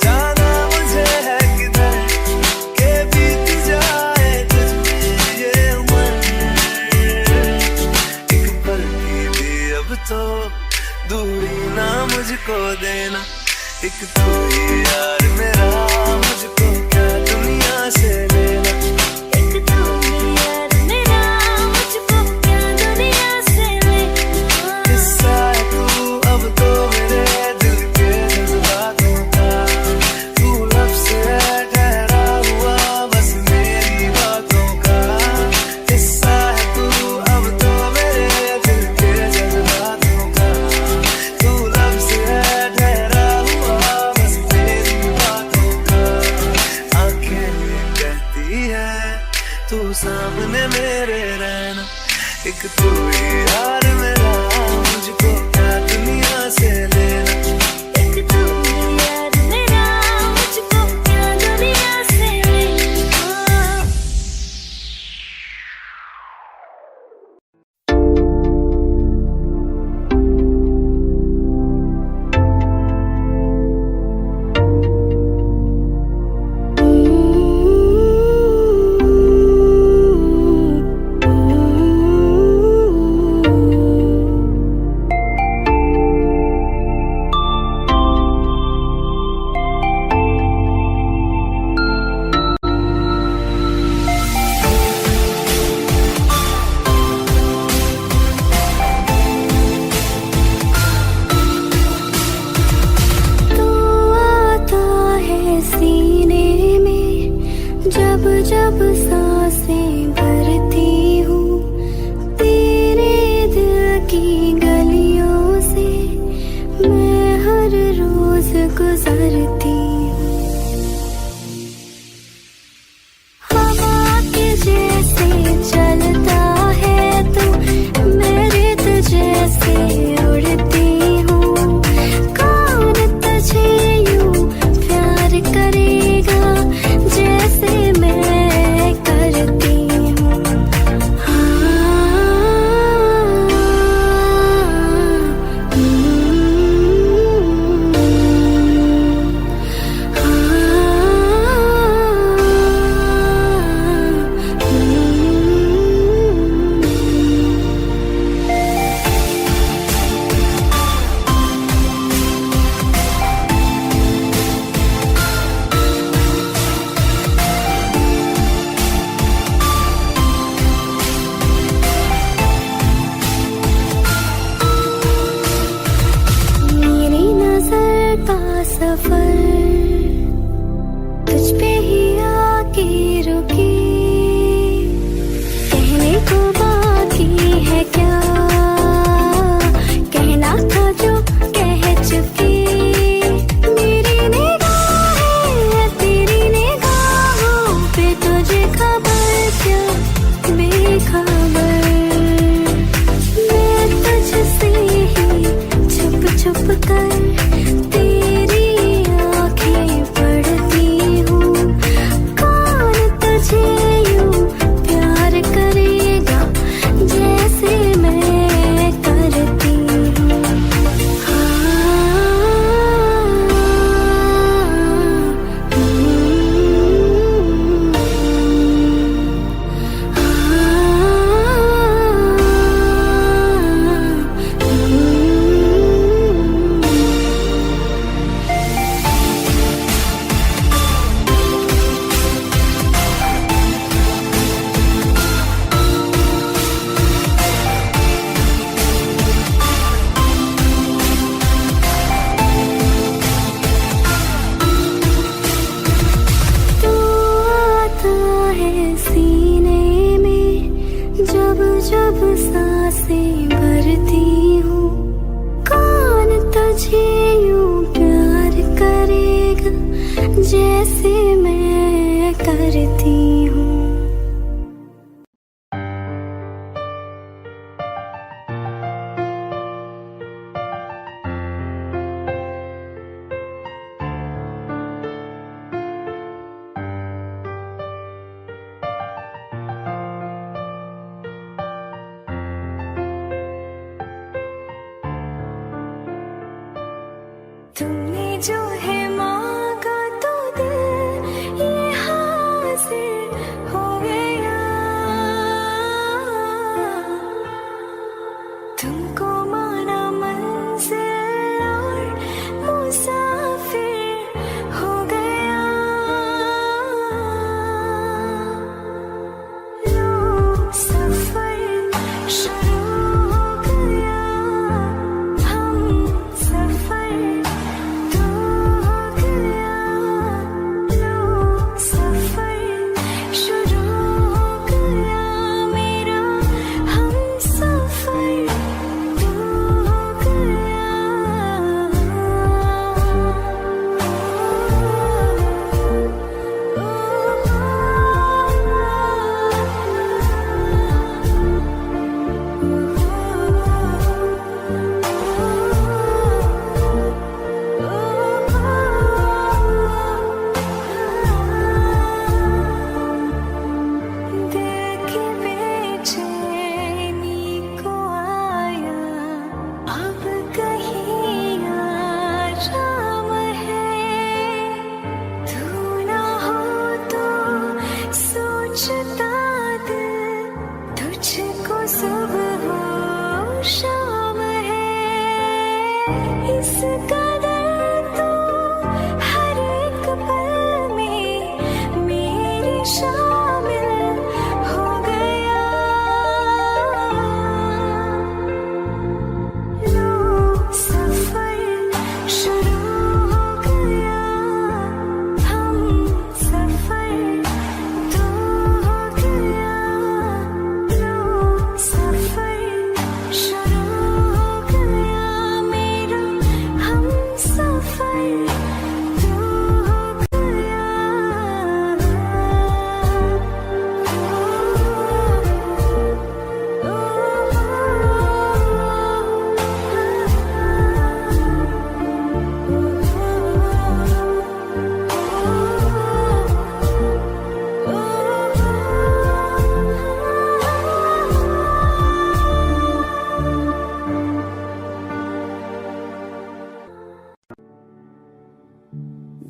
जाना मुझे है किधर, के बीत जाए तुझ में ये उम्र। एक पल की भी अब तो दूरी ना मुझको देना, एक तू ही यार मेरा, मुझको क्या दुनिया से लेना। एक तू ही यार मेरा, मुझको क्या दुनिया से लेना। हिस्सा है तू अब तो मेरे दिल के जज्बातों का, तू लफ्ज़ है ठहरा हुआ बस मेरी बातों का। हिस्सा है तू अब तो मेरे दिल के जज्बातों का, तू लफ्ज़ है ठहरा हुआ बस मेरी बातों का। आंखें ये कहती है तू सामने मेरे रहना, एक तू ही यार मेरा, मुझको क्या दुनिया से लेना। एक तू ही यार मेरा, मुझको क्या दुनिया से लेना। छुप कर तेरी आंखें पढ़ती हूँ। कौन तुझे यूं प्यार करेगा जैसे मैं करती हूँ। सीने में जब जब सांसें भरती हूँ। कौन तुझे यूं प्यार करेगा जैसे मैं करती हूँ। तुमने जो है मांगा तो दिल ये हासिल हो गया। तुमको माना मंजिल और मुसाफिर हो गया। लो सफर शुरू हो गया। हम सफर तुझको सुबह हो शाम है। इस कदर तो हर एक पल में मेरी शामिल हो गया। लो सफर शुरू हो गया। हम सफर तो हो गया। सफर शुरू हो गया मेरा। हम सफर तो हो गया।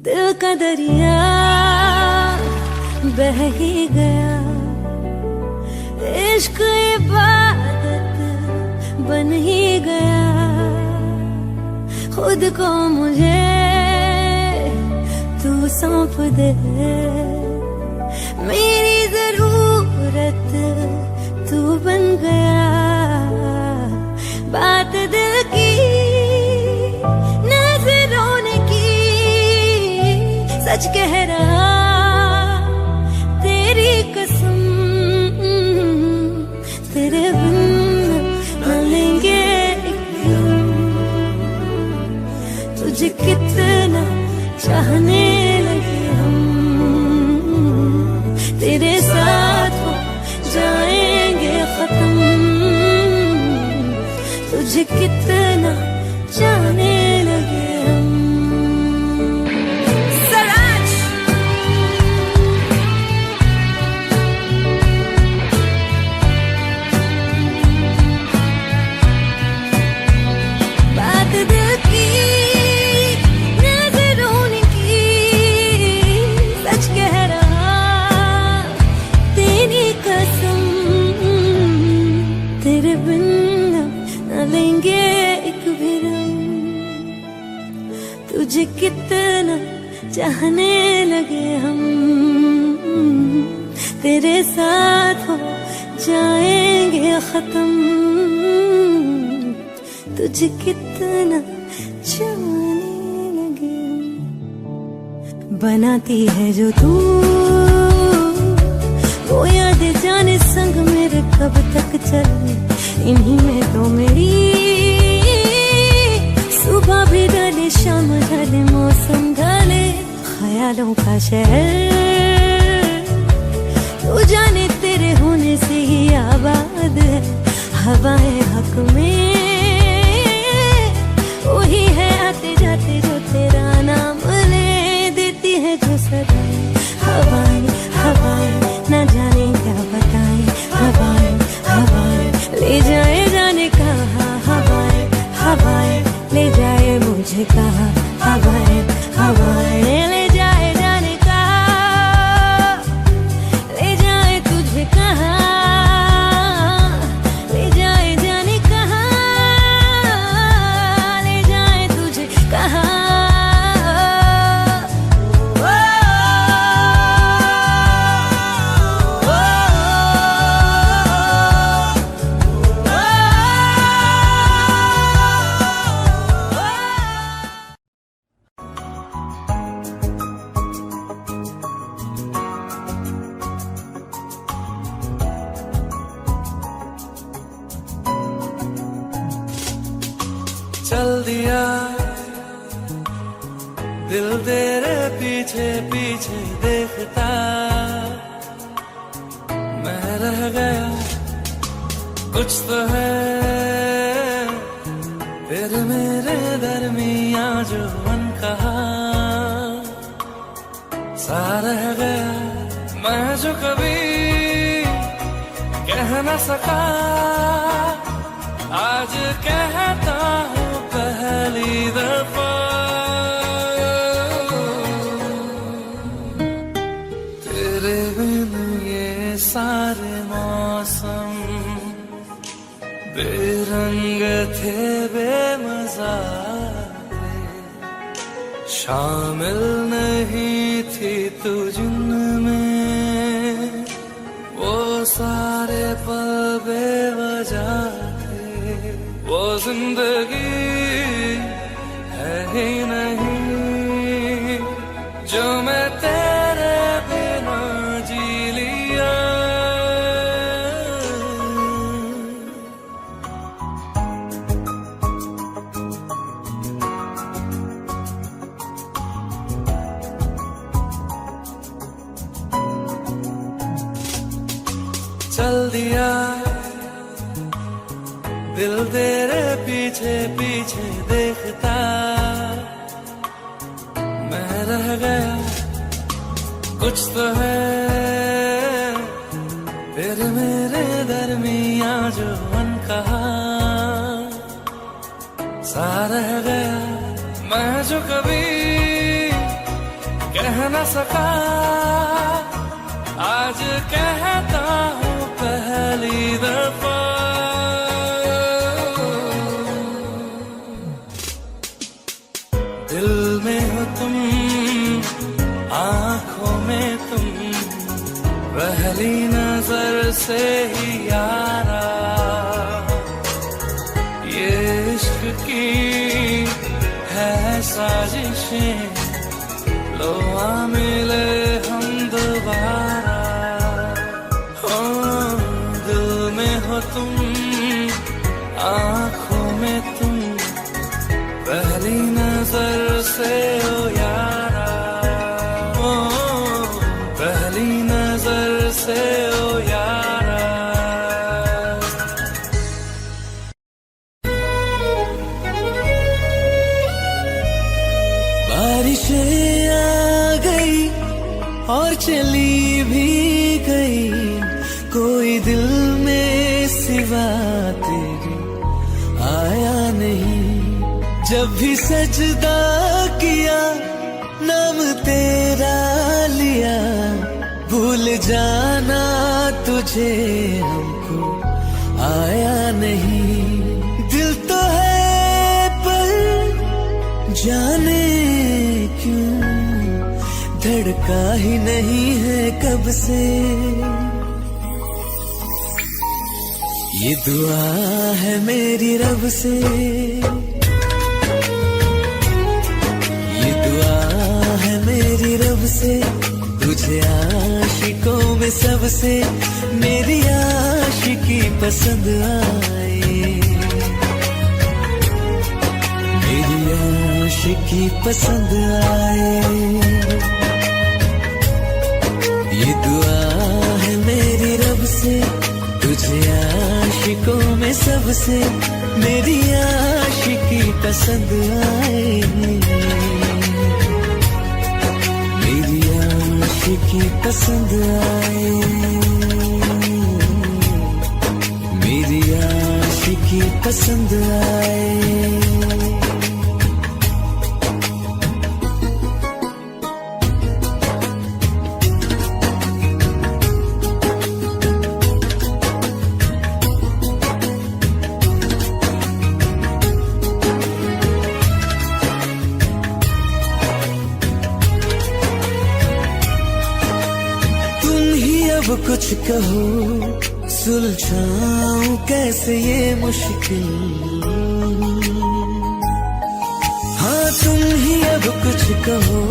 दिल का दरिया बह ही गया। इश्क इबादत बन ही गया। खुद को मुझे तू सौंप दे। मेरी जरूरत तू बन गया। बात दिल की नजरों ने की। सच कह रहा तेरी कसम। तेरे बिन न लेंगे एक दम। तुझे कितना चाहने लगे हम। तेरे साथ हो जाएंगे खत्म। तुझे कितना चाहने तुझे कितना चाहने लगे हम, तेरे साथ हो जाएंगे खत्म, तुझे कितना चाहने लगे हम। बनाती है जो तू वो याद जाने संग मेरे कब तक चले, इन्हीं में तो मेरी सुबह भी ढले शाम ढले मौसम ढले, ख्यालों का शहर तू जाने तेरे होने से ही आबाद है, हवाएं हक में वही है आते जाते जो तेरा नाम ले देती है जो सदाएं, हवाएं हवाएं न जाने क्या बताएं, हवाएं हवाएं ले जाए जाने कहा, हवाएं हवाएं ले जाए मुझे कहा, हवाएं हवाएं ले जाए जाने कहा, ले जाए तुझे कहा, ले जाए जाने कहा, ले जाए तुझे कहा। चल दिया दिल तेरे पीछे पीछे देखता, मैं रह गया कुछ तो है फिर मेरे दरमियां जो मन कहा, सा रह गया मैं जो कभी कह न सका, आज कहता हूँ पहली दफा, तेरे बिन ये सारे मौसम बेरंग थे बेमजा थे, शामिल नहीं थी तू जिनमें वो सारे पल बेवजह, वो जिंदगी है ही नहीं जो मैं तेरे बिना जी लिया, चल दिया दिल तेरे पीछे पीछे देखता, मैं रह गया कुछ तो है फिर मेरे दरमियां जो मन कहा, सा रह गया मैं जो कभी कह न सका, आज कहता हूँ पहली दफा, दिल में हो तुम आँखों में तुम, पहली नजर से ही यारा, ये इश्क की है साजिशें, लो आ मिले हम दोबारा, हो दिल में हो तुम आँखों में तुम, पहली नजर से ओ यारा, ओ पहली नजर से ओ यारा। बारिशें आ गई और चली भी गई, कोई दिल में सिवा तेरे आया नहीं, जब भी सजदा किया नाम तेरा लिया, भूल जाना तुझे हमको आया नहीं, दिल तो है पर जाने क्यों धड़का ही नहीं है कब से, ये दुआ है मेरी रब से, ये दुआ है मेरी रब से, तुझे आशिकों में सबसे मेरी आशिकी पसंद आए, मेरी आशिकी पसंद आए। ये दुआ है मेरी रब से, तुझे आशिकों में सबसे मेरी आशिकी पसंद आए, मेरी आशिकी पसंद आए, मेरी आशिकी पसंद आए। अब कुछ कहो सुलझाऊं कैसे ये मुश्किल, हाँ तुम ही अब कुछ कहो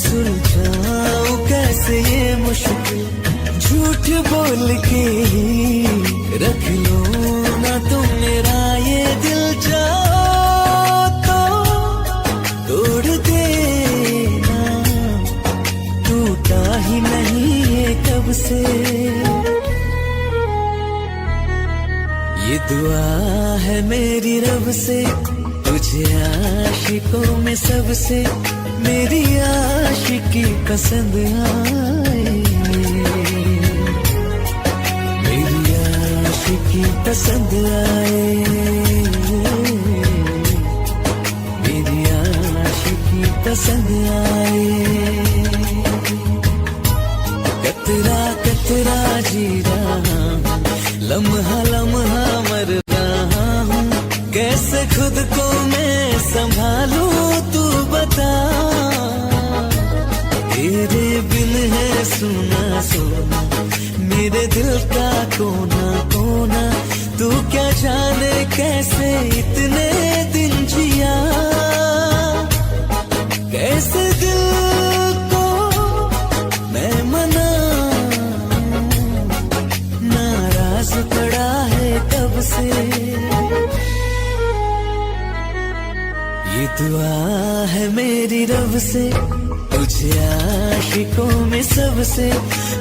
सुलझाऊं कैसे ये मुश्किल, झूठ बोल के ही रख लो ना तुम मेरा ये दिल, जाओ तो तोड़ देना, टूटा ही नहीं कब से, ये दुआ है मेरी रब से, तुझे आशिकों में सबसे मेरी आशिकी पसंद आए, मेरी आशिकी पसंद आए, मेरी आशिकी पसंद आए। कतरा कतरा जी रहा हूँ, लम्हा लम्हा मर रहा हूँ, कैसे खुद को मैं संभालूं तू बता, तेरे बिन है सुना सुना मेरे दिल का कोना कोना, तू क्या जाने कैसे इतने दिन जिया, कैसे दिल को मैं मना, नाराज पड़ा है कब से, ये दुआ है मेरी रब से, तुझे आशिकों में सबसे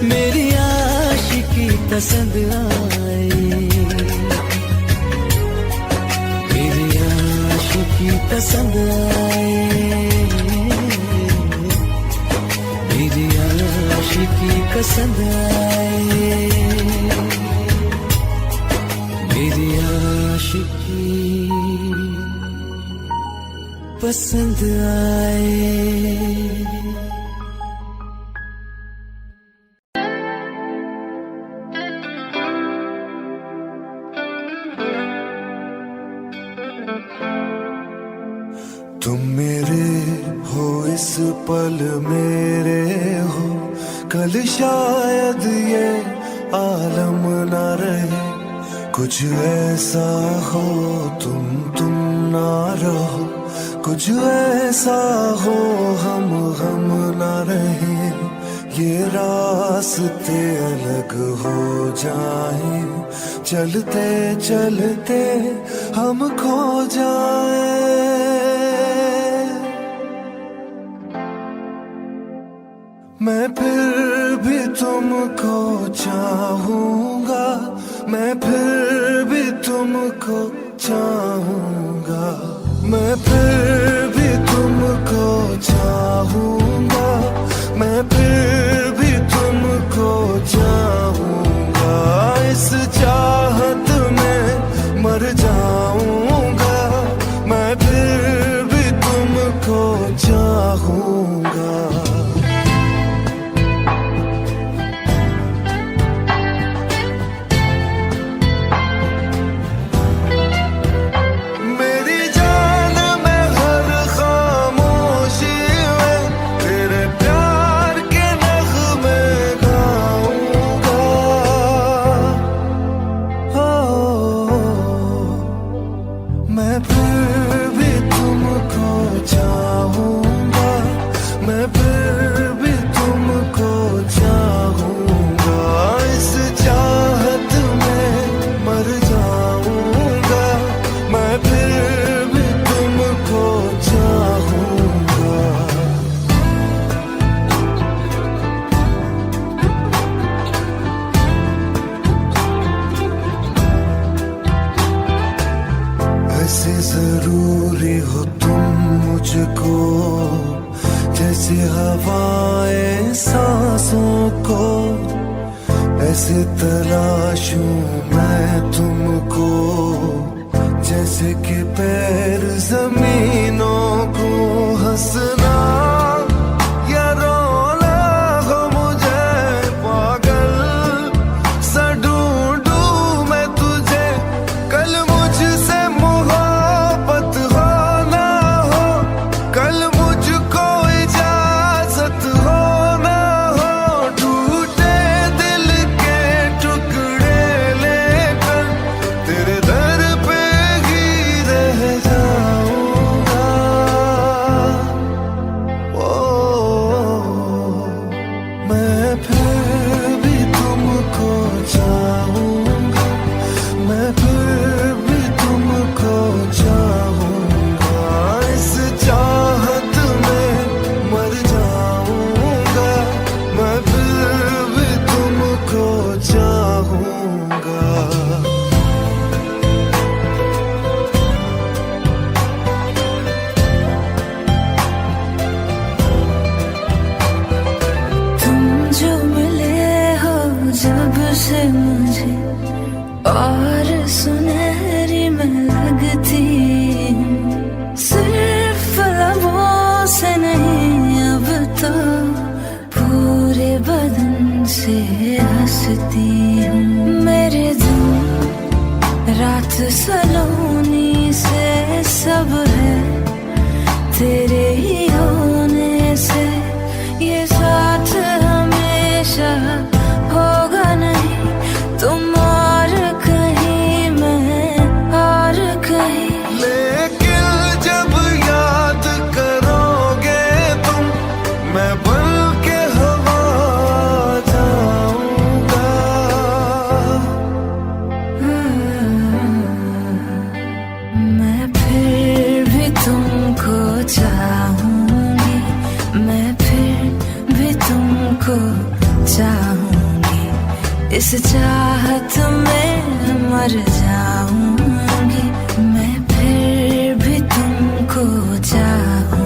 मेरी आशिकी पसंद आए, मेरी आशिकी पसंद आए, मेरी आशिकी पसंद आए, मेरी आशिकी पसंद आए। तुम मेरे हो इस पल मेरे हो, कल शायद ये आलम न रहे, कुछ ऐसा हो तुम ना रहो, कुछ ऐसा हो हम ना रहे, ये रास्ते अलग हो जाए, चलते चलते हम खो जाए, मैं फिर भी तुमको चाहूंगा, मैं फिर भी तुमको चाहूंगा, मैं फिर भी तुमको चाहूंगा, मैं फिर भी तुमको चाहूंगा, इस चाहत में मर जाऊंगा, मैं फिर भी तुमको चाहूंगा। मेरी जान मैं कैसे तलाशूं मैं तुमको, जैसे कि पैर जमीनों को। हंसना या रोना हो मुझे पागल सा ढूंढूं मैं तुझे। कल मुझसे मोहब्बत हो ना हो, कल मुझको इजाजत हो ना हो, टूटे दिल के टुकड़े लेकर तेरे दर पे ही रह जाऊंगा। ओ मैं फिर भी तुमको चाहूंगा, मैं फिर भी तुमको चाहूंगा। इस चाहत में मर जाऊंगा, मैं फिर भी तुमको चाहूंगा। तुम जो मिले हो जब से मुझे, और सुनहरी मैं लगती हूँ। सिर्फ लबों से नहीं अब तो पूरे बदन से हंसती हूँ। मेरे दिन रात सलोनी से सब है तेरे ही होने से। ये साथ हमेशा होगा नहीं, तुम और कहीं मैं और कहीं। लेकिन जब याद करोगे तुम, मैं बन के हवा जाऊंगा। मैं फिर भी तुमको चाहूंगी, मैं फिर भी तुमको चाहूंगी। इस चाहत में मर जाऊंगी, मैं फिर भी तुमको चाहूंगी।